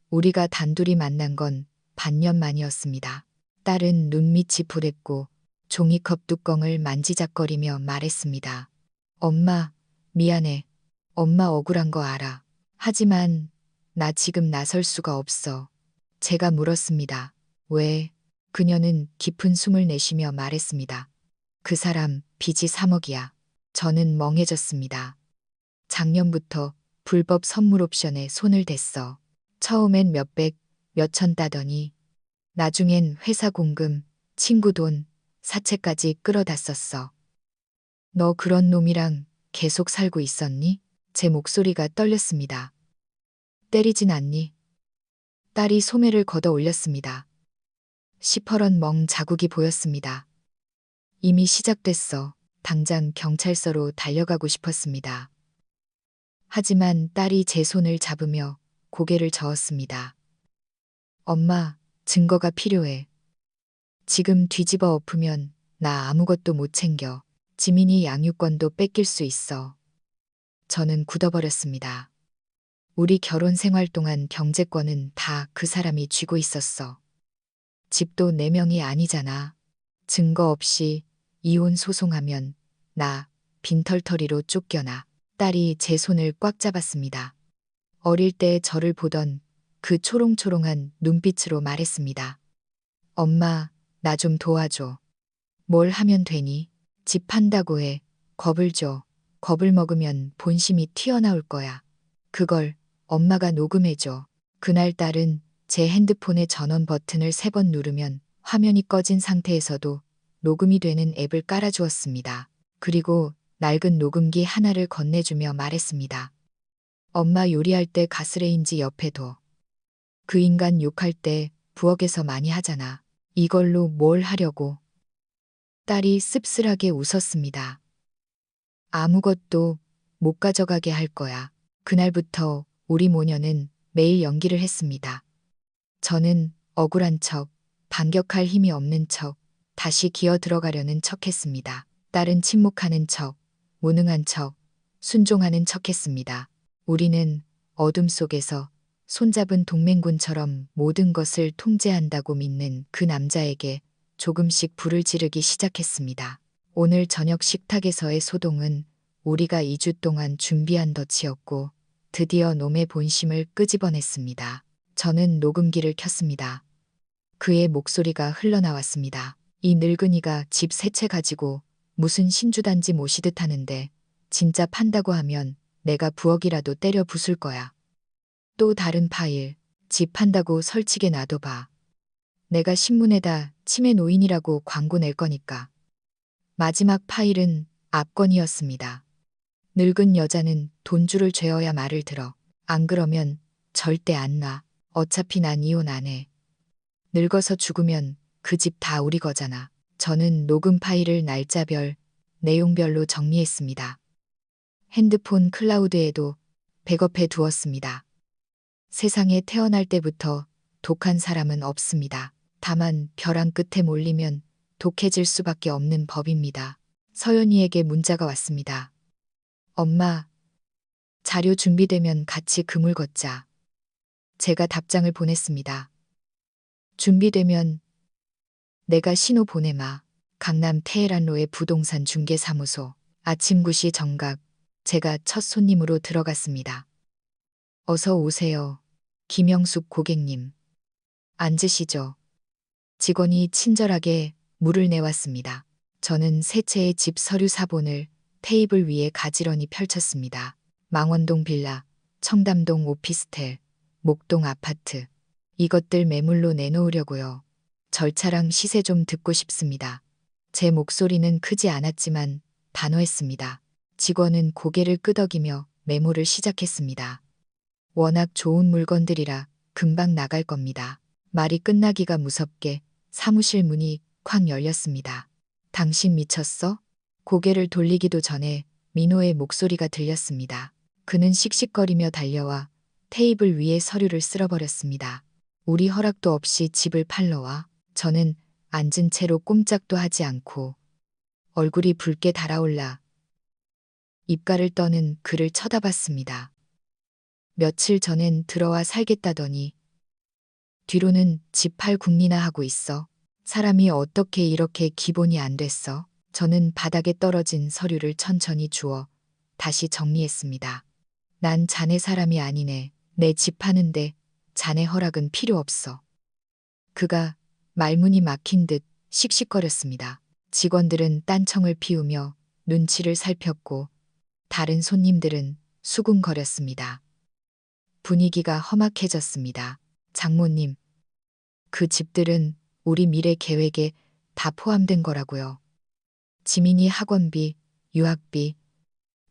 S1: 우리가 단둘이 만난 건 반년 만이었습니다. 딸은 눈밑이 푸랬고 종이컵 뚜껑을 만지작거리며 말했습니다. 엄마, 미안해. 엄마 억울한 거 알아. 하지만 나 지금 나설 수가 없어. 제가 물었습니다. 왜? 그녀는 깊은 숨을 내쉬며 말했습니다. 그 사람 빚이 3억이야. 저는 멍해졌습니다. 작년부터 불법 선물 옵션에 손을 댔어. 처음엔 몇백, 몇천 따더니 나중엔 회사 공금, 친구 돈, 사채까지 끌어다 썼어. 너 그런 놈이랑 계속 살고 있었니? 제 목소리가 떨렸습니다. 때리진 않니? 딸이 소매를 걷어 올렸습니다. 시퍼런 멍 자국이 보였습니다. 이미 시작됐어. 당장 경찰서로 달려가고 싶었습니다. 하지만 딸이 제 손을 잡으며 고개를 저었습니다. 엄마, 증거가 필요해. 지금 뒤집어 엎으면 나 아무것도 못 챙겨. 지민이 양육권도 뺏길 수 있어. 저는 굳어버렸습니다. 우리 결혼 생활 동안 경제권은 다 그 사람이 쥐고 있었어. 집도 내 명이 아니잖아. 증거 없이 이혼 소송하면 나 빈털터리로 쫓겨나. 딸이 제 손을 꽉 잡았습니다. 어릴 때 저를 보던 그 초롱초롱한 눈빛으로 말했습니다. 엄마, 나 좀 도와줘. 뭘 하면 되니? 집 판다고 해. 겁을 줘. 겁을 먹으면 본심이 튀어나올 거야. 그걸 엄마가 녹음해줘. 그날 딸은 제 핸드폰의 전원 버튼을 3번 누르면 화면이 꺼진 상태에서도 녹음이 되는 앱을 깔아주었습니다. 그리고 낡은 녹음기 하나를 건네주며 말했습니다. 엄마 요리할 때 가스레인지 옆에 둬. 그 인간 욕할 때 부엌에서 많이 하잖아. 이걸로 뭘 하려고. 딸이 씁쓸하게 웃었습니다. 아무것도 못 가져가게 할 거야. 그날부터 우리 모녀는 매일 연기를 했습니다. 저는 억울한 척, 반격할 힘이 없는 척, 다시 기어 들어가려는 척 했습니다. 딸은 침묵하는 척, 무능한 척, 순종하는 척 했습니다. 우리는 어둠 속에서 손잡은 동맹군처럼 모든 것을 통제한다고 믿는 그 남자에게 조금씩 불을 지르기 시작했습니다. 오늘 저녁 식탁에서의 소동은 우리가 2주 동안 준비한 덫이었고 드디어 놈의 본심을 끄집어냈습니다. 저는 녹음기를 켰습니다. 그의 목소리가 흘러나왔습니다. 이 늙은이가 집 세 채 가지고 무슨 신주단지 모시듯 하는데 진짜 판다고 하면 내가 부엌이라도 때려 부술 거야. 또 다른 파일, 집 판다고 설치게 놔둬봐. 내가 신문에다 치매 노인이라고 광고 낼 거니까. 마지막 파일은 압권이었습니다. 늙은 여자는 돈줄을 죄어야 말을 들어. 안 그러면 절대 안 놔. 어차피 난 이혼 안 해. 늙어서 죽으면 그 집 다 우리 거잖아. 저는 녹음 파일을 날짜별, 내용별로 정리했습니다. 핸드폰 클라우드에도 백업해 두었습니다. 세상에 태어날 때부터 독한 사람은 없습니다. 다만 벼랑 끝에 몰리면 독해질 수밖에 없는 법입니다. 서연이에게 문자가 왔습니다. 엄마, 자료 준비되면 같이 그물 걷자. 제가 답장을 보냈습니다. 준비되면 내가 신호 보내마. 강남 테헤란로의 부동산 중개사무소. 아침 9시 정각. 제가 첫 손님으로 들어갔습니다. 어서 오세요. 김영숙 고객님. 앉으시죠. 직원이 친절하게 물을 내왔습니다. 저는 세 채의 집 서류 사본을 테이블 위에 가지런히 펼쳤습니다. 망원동 빌라, 청담동 오피스텔, 목동 아파트. 이것들 매물로 내놓으려고요. 절차랑 시세 좀 듣고 싶습니다. 제 목소리는 크지 않았지만 단호했습니다. 직원은 고개를 끄덕이며 메모를 시작했습니다. 워낙 좋은 물건들이라 금방 나갈 겁니다. 말이 끝나기가 무섭게 사무실 문이 쾅 열렸습니다. 당신 미쳤어? 고개를 돌리기도 전에 민호의 목소리가 들렸습니다. 그는 씩씩거리며 달려와 테이블 위에 서류를 쓸어버렸습니다. 우리 허락도 없이 집을 팔러 와. 저는 앉은 채로 꼼짝도 하지 않고 얼굴이 붉게 달아올라 입가를 떠는 그를 쳐다봤습니다. 며칠 전엔 들어와 살겠다더니 뒤로는 집 팔 궁리나 하고 있어. 사람이 어떻게 이렇게 기본이 안 됐어? 저는 바닥에 떨어진 서류를 천천히 주워 다시 정리했습니다. 난 자네 사람이 아니네. 내 집 파는데 자네 허락은 필요 없어. 그가 말문이 막힌 듯 씩씩거렸습니다. 직원들은 딴청을 피우며 눈치를 살폈고 다른 손님들은 수군거렸습니다. 분위기가 험악해졌습니다. 장모님, 그 집들은 우리 미래 계획에 다 포함된 거라고요. 지민이 학원비, 유학비,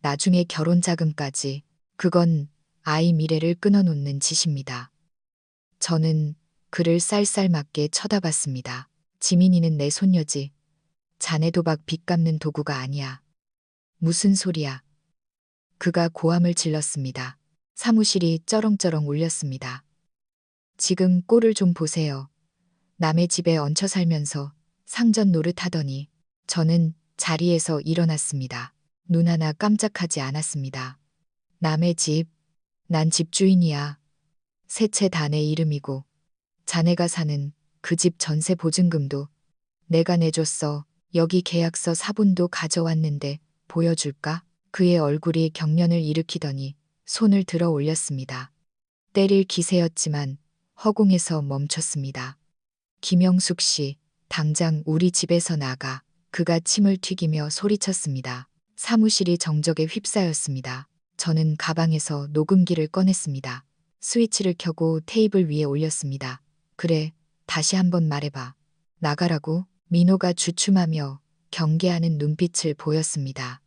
S1: 나중에 결혼 자금까지. 그건 아이 미래를 끊어놓는 짓입니다. 저는 그를 쌀쌀맞게 쳐다봤습니다. 지민이는 내 손녀지. 자네 도박 빚 갚는 도구가 아니야. 무슨 소리야. 그가 고함을 질렀습니다. 사무실이 쩌렁쩌렁 울렸습니다. 지금 꼴을 좀 보세요. 남의 집에 얹혀 살면서 상전 노릇하더니. 저는 자리에서 일어났습니다. 눈 하나 깜짝하지 않았습니다. 남의 집, 난 집주인이야. 세 채 다 내 이름이고 자네가 사는 그 집 전세 보증금도 내가 내줬어. 여기 계약서 사본도 가져왔는데 보여줄까? 그의 얼굴이 경련을 일으키더니 손을 들어 올렸습니다. 때릴 기세였지만 허공에서 멈췄습니다. 김영숙 씨, 당장 우리 집에서 나가. 그가 침을 튀기며 소리쳤습니다. 사무실이 정적에 휩싸였습니다. 저는 가방에서 녹음기를 꺼냈습니다. 스위치를 켜고 테이블 위에 올렸습니다. 그래, 다시 한번 말해봐. 나가라고? 민호가 주춤하며 경계하는 눈빛을 보였습니다.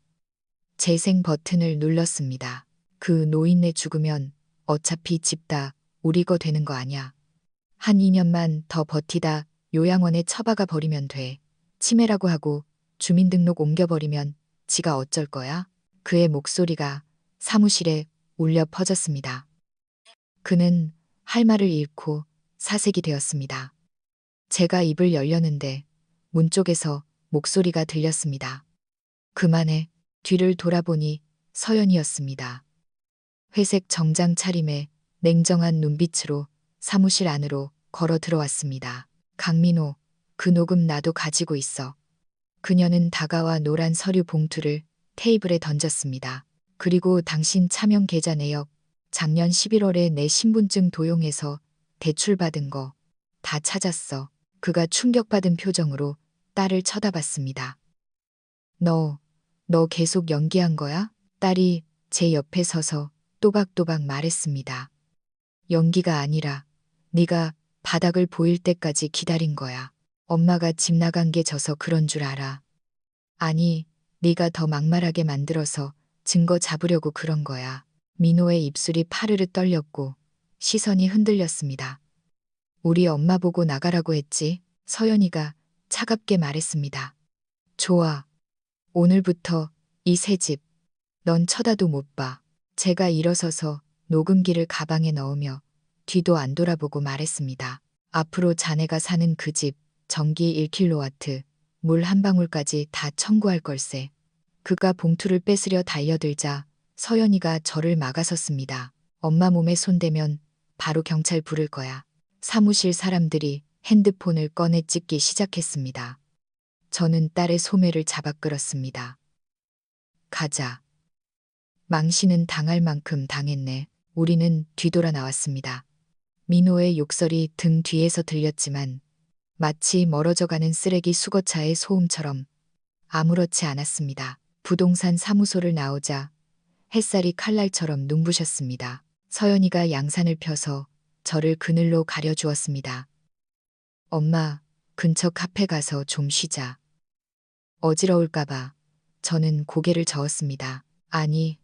S1: 재생 버튼을 눌렀습니다. 그 노인네 죽으면 어차피 집 다 우리 거 되는 거 아냐. 한 2년만 더 버티다 요양원에 처박아 버리면 돼. 치매라고 하고 주민등록 옮겨버리면 지가 어쩔 거야? 그의 목소리가 사무실에 울려 퍼졌습니다. 그는 할 말을 잃고 사색이 되었습니다. 제가 입을 열려는데 문 쪽에서 목소리가 들렸습니다. 그만해. 뒤를 돌아보니 서연이었습니다. 회색 정장 차림에 냉정한 눈빛으로 사무실 안으로 걸어 들어왔습니다. 강민호, 그 녹음 나도 가지고 있어. 그녀는 다가와 노란 서류 봉투를 테이블에 던졌습니다. 그리고 당신 차명 계좌 내역, 작년 11월에 내 신분증 도용해서 대출받은 거 다 찾았어. 그가 충격받은 표정으로 딸을 쳐다봤습니다. 너 계속 연기한 거야? 딸이 제 옆에 서서 또박또박 말했습니다. 연기가 아니라 네가 바닥을 보일 때까지 기다린 거야. 엄마가 집 나간 게 져서 그런 줄 알아. 아니, 네가 더 막말하게 만들어서 증거 잡으려고 그런 거야. 민호의 입술이 파르르 떨렸고 시선이 흔들렸습니다. 우리 엄마 보고 나가라고 했지. 서연이가 차갑게 말했습니다. 좋아. 오늘부터 이 새 집, 넌 쳐다도 못 봐. 제가 일어서서 녹음기를 가방에 넣으며 뒤도 안 돌아보고 말했습니다. 앞으로 자네가 사는 그 집, 전기 1kW, 물 한 방울까지 다 청구할 걸세. 그가 봉투를 뺏으려 달려들자 서연이가 저를 막아섰습니다. 엄마 몸에 손대면 바로 경찰 부를 거야. 사무실 사람들이 핸드폰을 꺼내 찍기 시작했습니다. 저는 딸의 소매를 잡아 끌었습니다. 가자. 망신은 당할 만큼 당했네. 우리는 뒤돌아 나왔습니다. 민호의 욕설이 등 뒤에서 들렸지만 마치 멀어져가는 쓰레기 수거차의 소음처럼 아무렇지 않았습니다. 부동산 사무소를 나오자 햇살이 칼날처럼 눈부셨습니다. 서연이가 양산을 펴서 저를 그늘로 가려주었습니다. 엄마, 근처 카페 가서 좀 쉬자. 어지러울까봐 저는 고개를 저었습니다. 아니,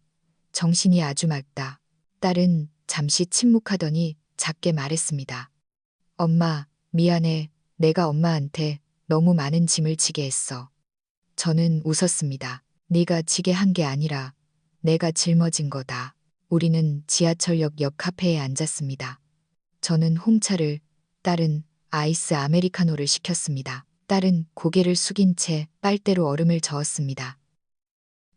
S1: 정신이 아주 맑다. 딸은 잠시 침묵하더니 작게 말했습니다. 엄마, 미안해. 내가 엄마한테 너무 많은 짐을 지게 했어. 저는 웃었습니다. 네가 지게 한 게 아니라 내가 짊어진 거다. 우리는 지하철역 옆 카페에 앉았습니다. 저는 홍차를, 딸은 아이스 아메리카노를 시켰습니다. 딸은 고개를 숙인 채 빨대로 얼음을 저었습니다.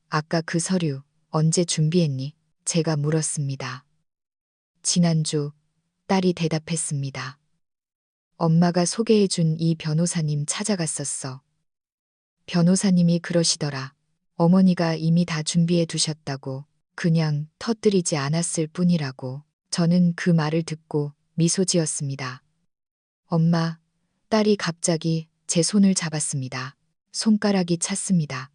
S1: 아까 그 서류 언제 준비했니? 제가 물었습니다. 지난주, 딸이 대답했습니다. 엄마가 소개해준 이 변호사님 찾아갔었어. 변호사님이 그러시더라. 어머니가 이미 다 준비해 두셨다고. 그냥 터뜨리지 않았을 뿐이라고. 저는 그 말을 듣고 미소 지었습니다. 엄마, 딸이 갑자기 제 손을 잡았습니다. 손가락이 찼습니다.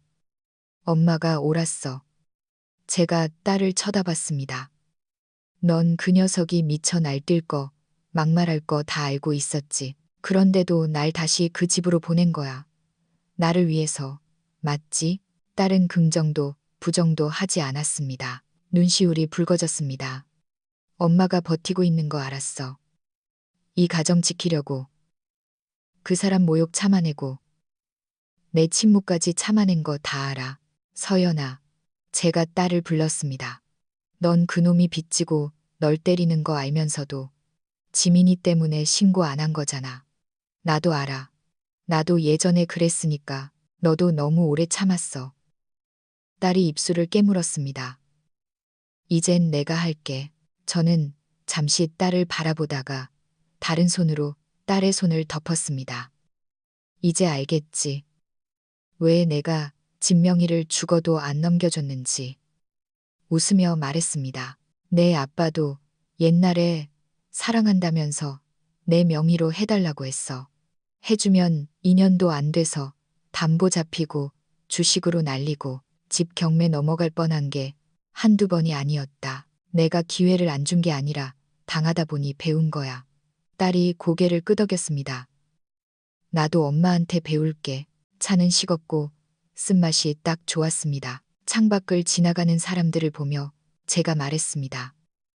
S1: 엄마가 옳았어. 제가 딸을 쳐다봤습니다. 넌 그 녀석이 미쳐 날뛸 거, 막말할 거 다 알고 있었지. 그런데도 날 다시 그 집으로 보낸 거야. 나를 위해서. 맞지? 딸은 긍정도 부정도 하지 않았습니다. 눈시울이 붉어졌습니다. 엄마가 버티고 있는 거 알았어. 이 가정 지키려고. 그 사람 모욕 참아내고. 내 침묵까지 참아낸 거 다 알아. 서연아. 제가 딸을 불렀습니다. 넌 그놈이 빚지고 널 때리는 거 알면서도 지민이 때문에 신고 안 한 거잖아. 나도 알아. 나도 예전에 그랬으니까 너도 너무 오래 참았어. 딸이 입술을 깨물었습니다. 이젠 내가 할게. 저는 잠시 딸을 바라보다가 다른 손으로 딸의 손을 덮었습니다. 이제 알겠지. 왜 내가 진명이를 죽어도 안 넘겨줬는지. 웃으며 말했습니다. 내 아빠도 옛날에 사랑한다면서 내 명의로 해달라고 했어. 해주면 2년도 안 돼서 담보 잡히고 주식으로 날리고 집 경매 넘어갈 뻔한 게 한두 번이 아니었다. 내가 기회를 안 준 게 아니라 당하다 보니 배운 거야. 딸이 고개를 끄덕였습니다. 나도 엄마한테 배울게. 차는 식었고 쓴맛이 딱 좋았습니다. 창밖을 지나가는 사람들을 보며 제가 말했습니다.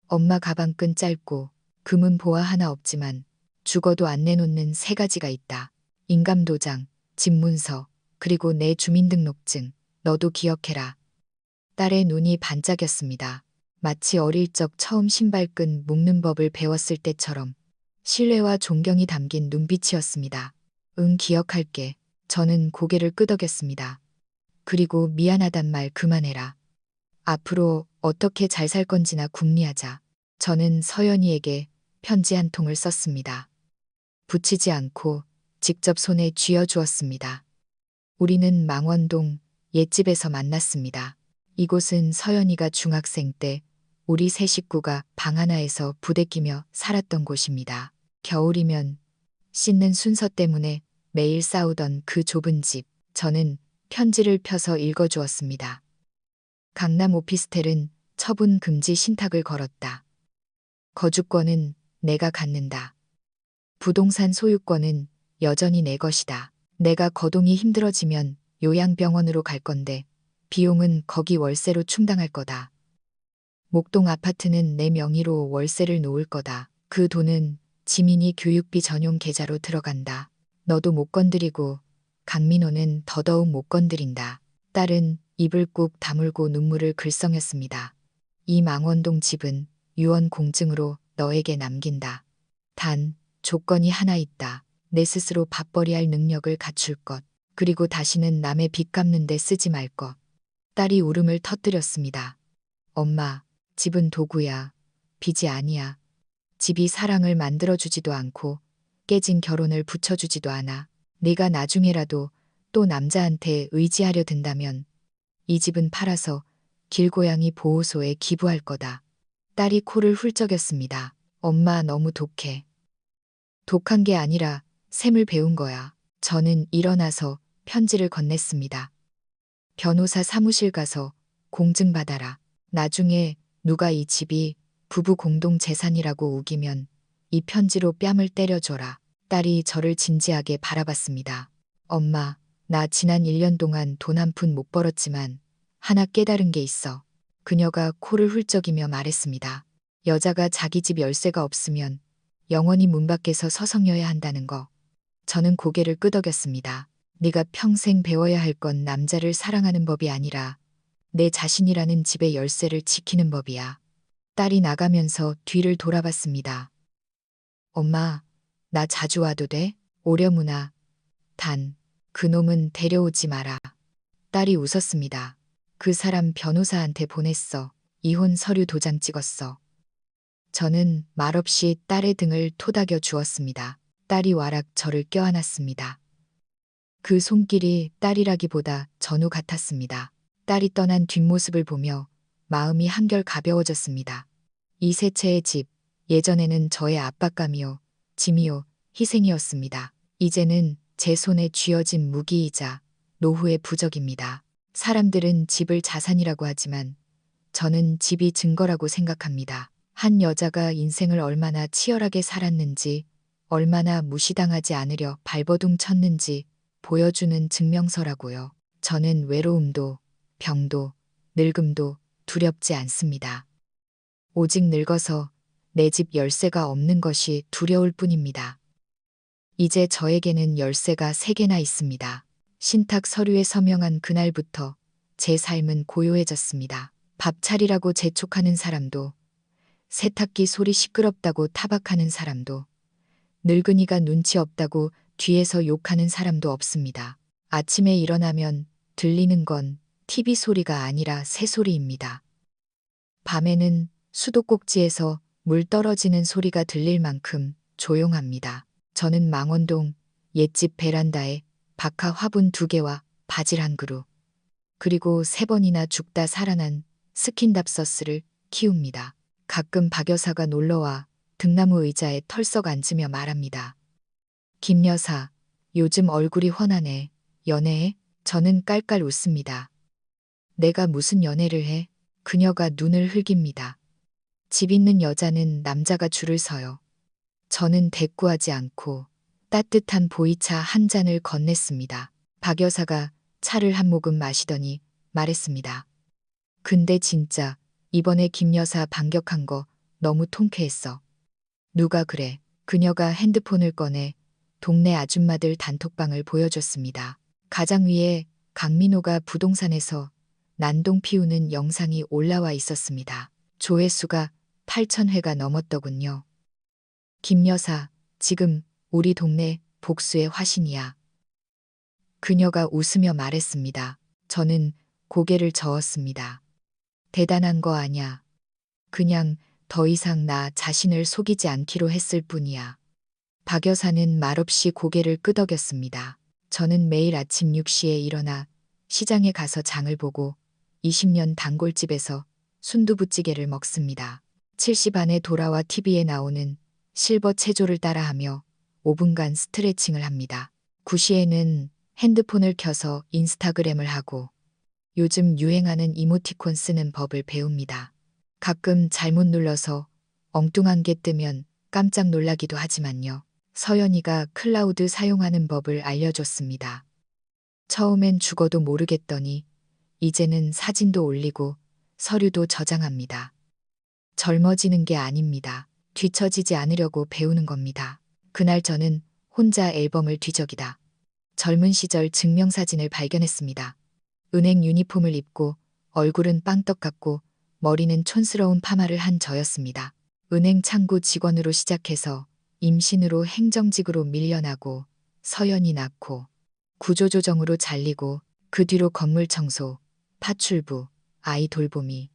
S1: 엄마 가방끈 짧고 금은 보화 하나 없지만 죽어도 안 내놓는 3가지가 있다. 인감도장, 집문서, 그리고 내 주민등록증. 너도 기억해라. 딸의 눈이 반짝였습니다. 마치 어릴 적 처음 신발끈 묶는 법을 배웠을 때처럼 신뢰와 존경이 담긴 눈빛이었습니다. 응, 기억할게. 저는 고개를 끄덕였습니다. 그리고 미안하단 말 그만해라. 앞으로 어떻게 잘 살 건지나 궁리하자. 저는 서연이에게 편지 한 통을 썼습니다. 붙이지 않고 직접 손에 쥐어주었습니다. 우리는 망원동 옛집에서 만났습니다. 이곳은 서연이가 중학생 때 우리 세 식구가 방 하나에서 부대끼며 살았던 곳입니다. 겨울이면 씻는 순서 때문에 매일 싸우던 그 좁은 집. 저는 편지를 펴서 읽어주었습니다. 강남 오피스텔은 처분 금지 신탁을 걸었다. 거주권은 내가 갖는다. 부동산 소유권은 여전히 내 것이다. 내가 거동이 힘들어지면 요양병원으로 갈 건데 비용은 거기 월세로 충당할 거다. 목동 아파트는 내 명의로 월세를 놓을 거다. 그 돈은 지민이 교육비 전용 계좌로 들어간다. 너도 못 건드리고 강민호는 더더욱 못 건드린다. 딸은 입을 꾹 다물고 눈물을 글썽였습니다. 이 망원동 집은 유언 공증으로 너에게 남긴다. 단 조건이 하나 있다. 내 스스로 밥벌이할 능력을 갖출 것. 그리고 다시는 남의 빚 갚는 데 쓰지 말 것. 딸이 울음을 터뜨렸습니다. 엄마, 집은 도구야. 빚이 아니야. 집이 사랑을 만들어주지도 않고 깨진 결혼을 붙여주지도 않아. 네가 나중에라도 또 남자한테 의지하려 든다면 이 집은 팔아서 길고양이 보호소에 기부할 거다. 딸이 코를 훌쩍였습니다. 엄마 너무 독해. 독한 게 아니라 셈을 배운 거야. 저는 일어나서 편지를 건넸습니다. 변호사 사무실 가서 공증받아라. 나중에 누가 이 집이 부부 공동 재산이라고 우기면 이 편지로 뺨을 때려줘라. 딸이 저를 진지하게 바라봤습니다. 엄마, 나 지난 1년 동안 돈 한 푼 못 벌었지만 하나 깨달은 게 있어. 그녀가 코를 훌쩍이며 말했습니다. 여자가 자기 집 열쇠가 없으면 영원히 문 밖에서 서성여야 한다는 거. 저는 고개를 끄덕였습니다. 네가 평생 배워야 할 건 남자를 사랑하는 법이 아니라 내 자신이라는 집의 열쇠를 지키는 법이야. 딸이 나가면서 뒤를 돌아봤습니다. 엄마, 나 자주 와도 돼? 오려무나. 단, 그놈은 데려오지 마라. 딸이 웃었습니다. 그 사람 변호사한테 보냈어. 이혼 서류 도장 찍었어. 저는 말없이 딸의 등을 토닥여 주었습니다. 딸이 와락 저를 껴안았습니다. 그 손길이 딸이라기보다 전우 같았습니다. 딸이 떠난 뒷모습을 보며 마음이 한결 가벼워졌습니다. 이 세 채의 집, 예전에는 저의 압박감이요, 짐이요, 희생이었습니다. 이제는 제 손에 쥐어진 무기이자 노후의 부적입니다. 사람들은 집을 자산이라고 하지만 저는 집이 증거라고 생각합니다. 한 여자가 인생을 얼마나 치열하게 살았는지, 얼마나 무시당하지 않으려 발버둥 쳤는지 보여주는 증명서라고요. 저는 외로움도, 병도, 늙음도 두렵지 않습니다. 오직 늙어서 내 집 열쇠가 없는 것이 두려울 뿐입니다. 이제 저에게는 열쇠가 3개나 있습니다. 신탁 서류에 서명한 그날부터 제 삶은 고요해졌습니다. 밥 차리라고 재촉하는 사람도, 세탁기 소리 시끄럽다고 타박하는 사람도, 늙은이가 눈치 없다고 뒤에서 욕하는 사람도 없습니다. 아침에 일어나면 들리는 건 TV 소리가 아니라 새소리입니다. 밤에는 수도꼭지에서 물 떨어지는 소리가 들릴 만큼 조용합니다. 저는 망원동 옛집 베란다에 박하 화분 2개와 바질 1그루, 그리고 3번이나 죽다 살아난 스킨답서스를 키웁니다. 가끔 박 여사가 놀러와 등나무 의자에 털썩 앉으며 말합니다. 김 여사, 요즘 얼굴이 훤하네. 연애해? 저는 깔깔 웃습니다. 내가 무슨 연애를 해? 그녀가 눈을 흘깁니다. 집 있는 여자는 남자가 줄을 서요. 저는 대꾸하지 않고 따뜻한 보이차 한 잔을 건넸습니다. 박 여사가 차를 한 모금 마시더니 말했습니다. 근데 진짜 이번에 김 여사 반격한 거 너무 통쾌했어. 누가 그래? 그녀가 핸드폰을 꺼내 동네 아줌마들 단톡방을 보여줬습니다. 가장 위에 강민호가 부동산에서 난동 피우는 영상이 올라와 있었습니다. 조회수가 8,000회가 넘었더군요. 김 여사, 지금 우리 동네 복수의 화신이야. 그녀가 웃으며 말했습니다. 저는 고개를 저었습니다. 대단한 거 아냐. 그냥 더 이상 나 자신을 속이지 않기로 했을 뿐이야. 박 여사는 말없이 고개를 끄덕였습니다. 저는 매일 아침 6시에 일어나 시장에 가서 장을 보고 20년 단골집에서 순두부찌개를 먹습니다. 7시 반에 돌아와 TV에 나오는 실버 체조를 따라하며 5분간 스트레칭을 합니다. 9시에는 핸드폰을 켜서 인스타그램을 하고 요즘 유행하는 이모티콘 쓰는 법을 배웁니다. 가끔 잘못 눌러서 엉뚱한 게 뜨면 깜짝 놀라기도 하지만요. 서연이가 클라우드 사용하는 법을 알려줬습니다. 처음엔 죽어도 모르겠더니 이제는 사진도 올리고 서류도 저장합니다. 젊어지는 게 아닙니다. 뒤처지지 않으려고 배우는 겁니다. 그날 저는 혼자 앨범을 뒤적이다 젊은 시절 증명사진을 발견했습니다. 은행 유니폼을 입고 얼굴은 빵떡 같고 머리는 촌스러운 파마를 한 저였습니다. 은행 창구 직원으로 시작해서 임신으로 행정직으로 밀려나고 서연이 낳고 구조조정으로 잘리고 그 뒤로 건물 청소, 파출부, 아이 돌보미,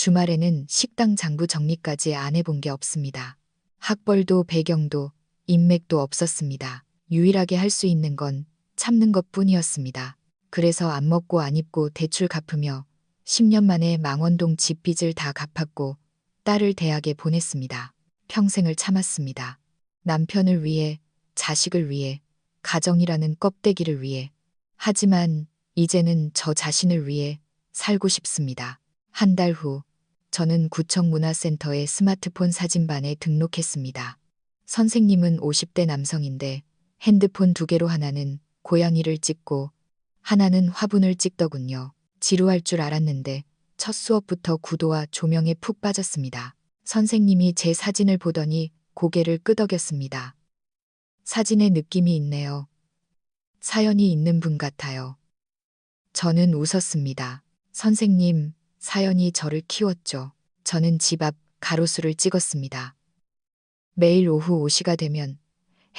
S1: 주말에는 식당 장부 정리까지 안 해본 게 없습니다. 학벌도 배경도 인맥도 없었습니다. 유일하게 할 수 있는 건 참는 것뿐이었습니다. 그래서 안 먹고 안 입고 대출 갚으며 10년 만에 망원동 집 빚을 다 갚았고 딸을 대학에 보냈습니다. 평생을 참았습니다. 남편을 위해, 자식을 위해, 가정이라는 껍데기를 위해. 하지만 이제는 저 자신을 위해 살고 싶습니다. 한 달 후, 저는 구청 문화센터의 스마트폰 사진반에 등록했습니다. 선생님은 50대 남성인데 핸드폰 2개로 하나는 고양이를 찍고 하나는 화분을 찍더군요. 지루할 줄 알았는데 첫 수업부터 구도와 조명에 푹 빠졌습니다. 선생님이 제 사진을 보더니 고개를 끄덕였습니다. 사진에 느낌이 있네요. 사연이 있는 분 같아요. 저는 웃었습니다. 선생님, 사연이 저를 키웠죠. 저는 집 앞 가로수를 찍었습니다. 매일 오후 5시가 되면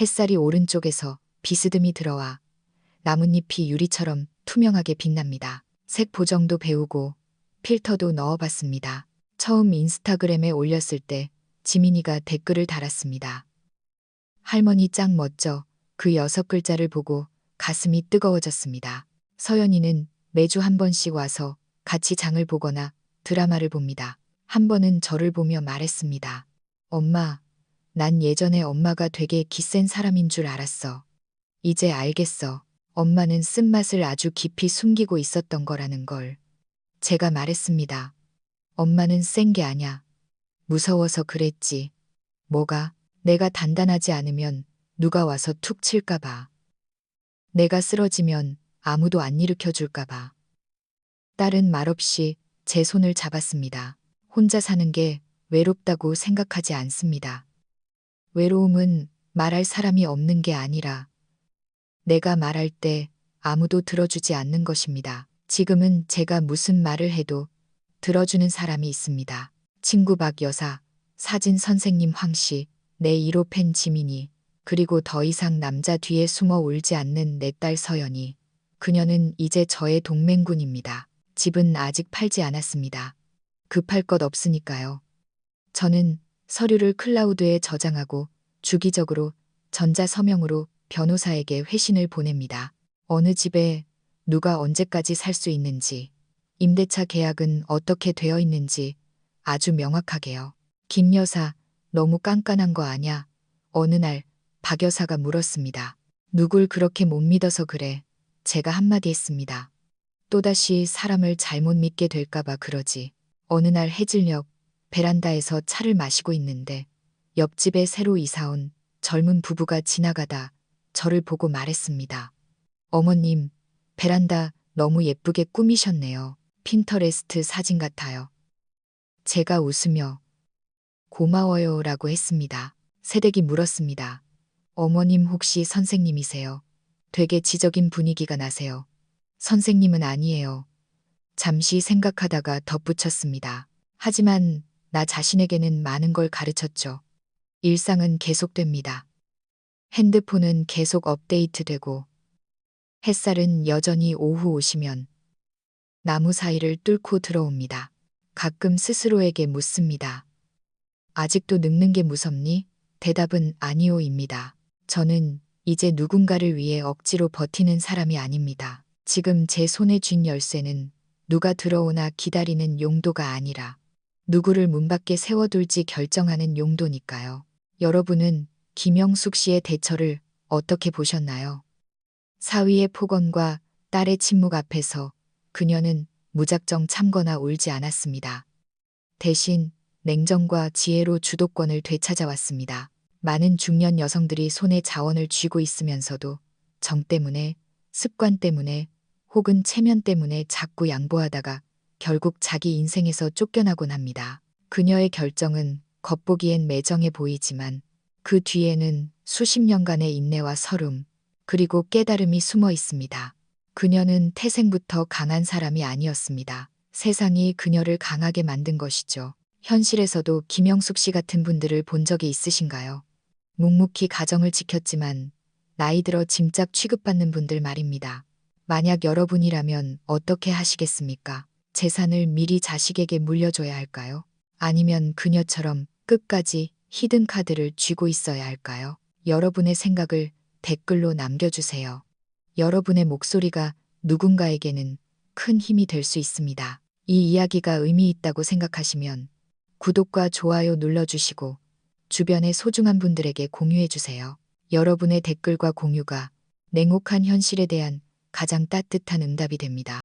S1: 햇살이 오른쪽에서 비스듬히 들어와 나뭇잎이 유리처럼 투명하게 빛납니다. 색 보정도 배우고 필터도 넣어봤습니다. 처음 인스타그램에 올렸을 때 지민이가 댓글을 달았습니다. 할머니 짱 멋져. 그 6글자를 보고 가슴이 뜨거워졌습니다. 서연이는 매주 한 번씩 와서 같이 장을 보거나 드라마를 봅니다. 한 번은 저를 보며 말했습니다. 엄마, 난 예전에 엄마가 되게 기센 사람인 줄 알았어. 이제 알겠어. 엄마는 쓴맛을 아주 깊이 숨기고 있었던 거라는 걸. 제가 말했습니다. 엄마는 센 게 아냐. 무서워서 그랬지. 뭐가? 내가 단단하지 않으면 누가 와서 툭 칠까봐. 내가 쓰러지면 아무도 안 일으켜줄까봐. 딸은 말없이 제 손을 잡았습니다. 혼자 사는 게 외롭다고 생각하지 않습니다. 외로움은 말할 사람이 없는 게 아니라 내가 말할 때 아무도 들어주지 않는 것입니다. 지금은 제가 무슨 말을 해도 들어주는 사람이 있습니다. 친구 박 여사, 사진 선생님 황씨, 내 1호 팬 지민이, 그리고 더 이상 남자 뒤에 숨어 울지 않는 내 딸 서연이. 그녀는 이제 저의 동맹군입니다. 집은 아직 팔지 않았습니다. 급할 것 없으니까요. 저는 서류를 클라우드에 저장하고 주기적으로 전자서명으로 변호사에게 회신을 보냅니다. 어느 집에 누가 언제까지 살 수 있는지, 임대차 계약은 어떻게 되어 있는지 아주 명확하게요. 김 여사, 너무 깐깐한 거 아냐? 어느 날 박 여사가 물었습니다. 누굴 그렇게 못 믿어서 그래? 제가 한마디 했습니다. 또다시 사람을 잘못 믿게 될까봐 그러지. 어느 날 해질녘 베란다에서 차를 마시고 있는데 옆집에 새로 이사온 젊은 부부가 지나가다 저를 보고 말했습니다. 어머님, 베란다 너무 예쁘게 꾸미셨네요. 핀터레스트 사진 같아요. 제가 웃으며 고마워요 라고 했습니다. 새댁이 물었습니다. 어머님 혹시 선생님이세요? 되게 지적인 분위기가 나세요. 선생님은 아니에요. 잠시 생각하다가 덧붙였습니다. 하지만 나 자신에게는 많은 걸 가르쳤죠. 일상은 계속됩니다. 핸드폰은 계속 업데이트되고 햇살은 여전히 오후 오시면 나무 사이를 뚫고 들어옵니다. 가끔 스스로에게 묻습니다. 아직도 늙는 게 무섭니? 대답은 아니오입니다. 저는 이제 누군가를 위해 억지로 버티는 사람이 아닙니다. 지금 제 손에 쥔 열쇠는 누가 들어오나 기다리는 용도가 아니라 누구를 문 밖에 세워둘지 결정하는 용도니까요. 여러분은 김영숙 씨의 대처를 어떻게 보셨나요? 사위의 폭언과 딸의 침묵 앞에서 그녀는 무작정 참거나 울지 않았습니다. 대신 냉정과 지혜로 주도권을 되찾아왔습니다. 많은 중년 여성들이 손에 자원을 쥐고 있으면서도 정 때문에, 습관 때문에, 혹은 체면 때문에 자꾸 양보하다가 결국 자기 인생에서 쫓겨나곤 합니다. 그녀의 결정은 겉보기엔 매정해 보이지만 그 뒤에는 수십 년간의 인내와 서름, 그리고 깨달음이 숨어 있습니다. 그녀는 태생부터 강한 사람이 아니었습니다. 세상이 그녀를 강하게 만든 것이죠. 현실에서도 김영숙 씨 같은 분들을 본 적이 있으신가요? 묵묵히 가정을 지켰지만 나이 들어 짐짝 취급받는 분들 말입니다. 만약 여러분이라면 어떻게 하시겠습니까? 재산을 미리 자식에게 물려줘야 할까요? 아니면 그녀처럼 끝까지 히든카드를 쥐고 있어야 할까요? 여러분의 생각을 댓글로 남겨주세요. 여러분의 목소리가 누군가에게는 큰 힘이 될 수 있습니다. 이 이야기가 의미 있다고 생각하시면 구독과 좋아요 눌러주시고 주변의 소중한 분들에게 공유해주세요. 여러분의 댓글과 공유가 냉혹한 현실에 대한 가장 따뜻한 응답이 됩니다.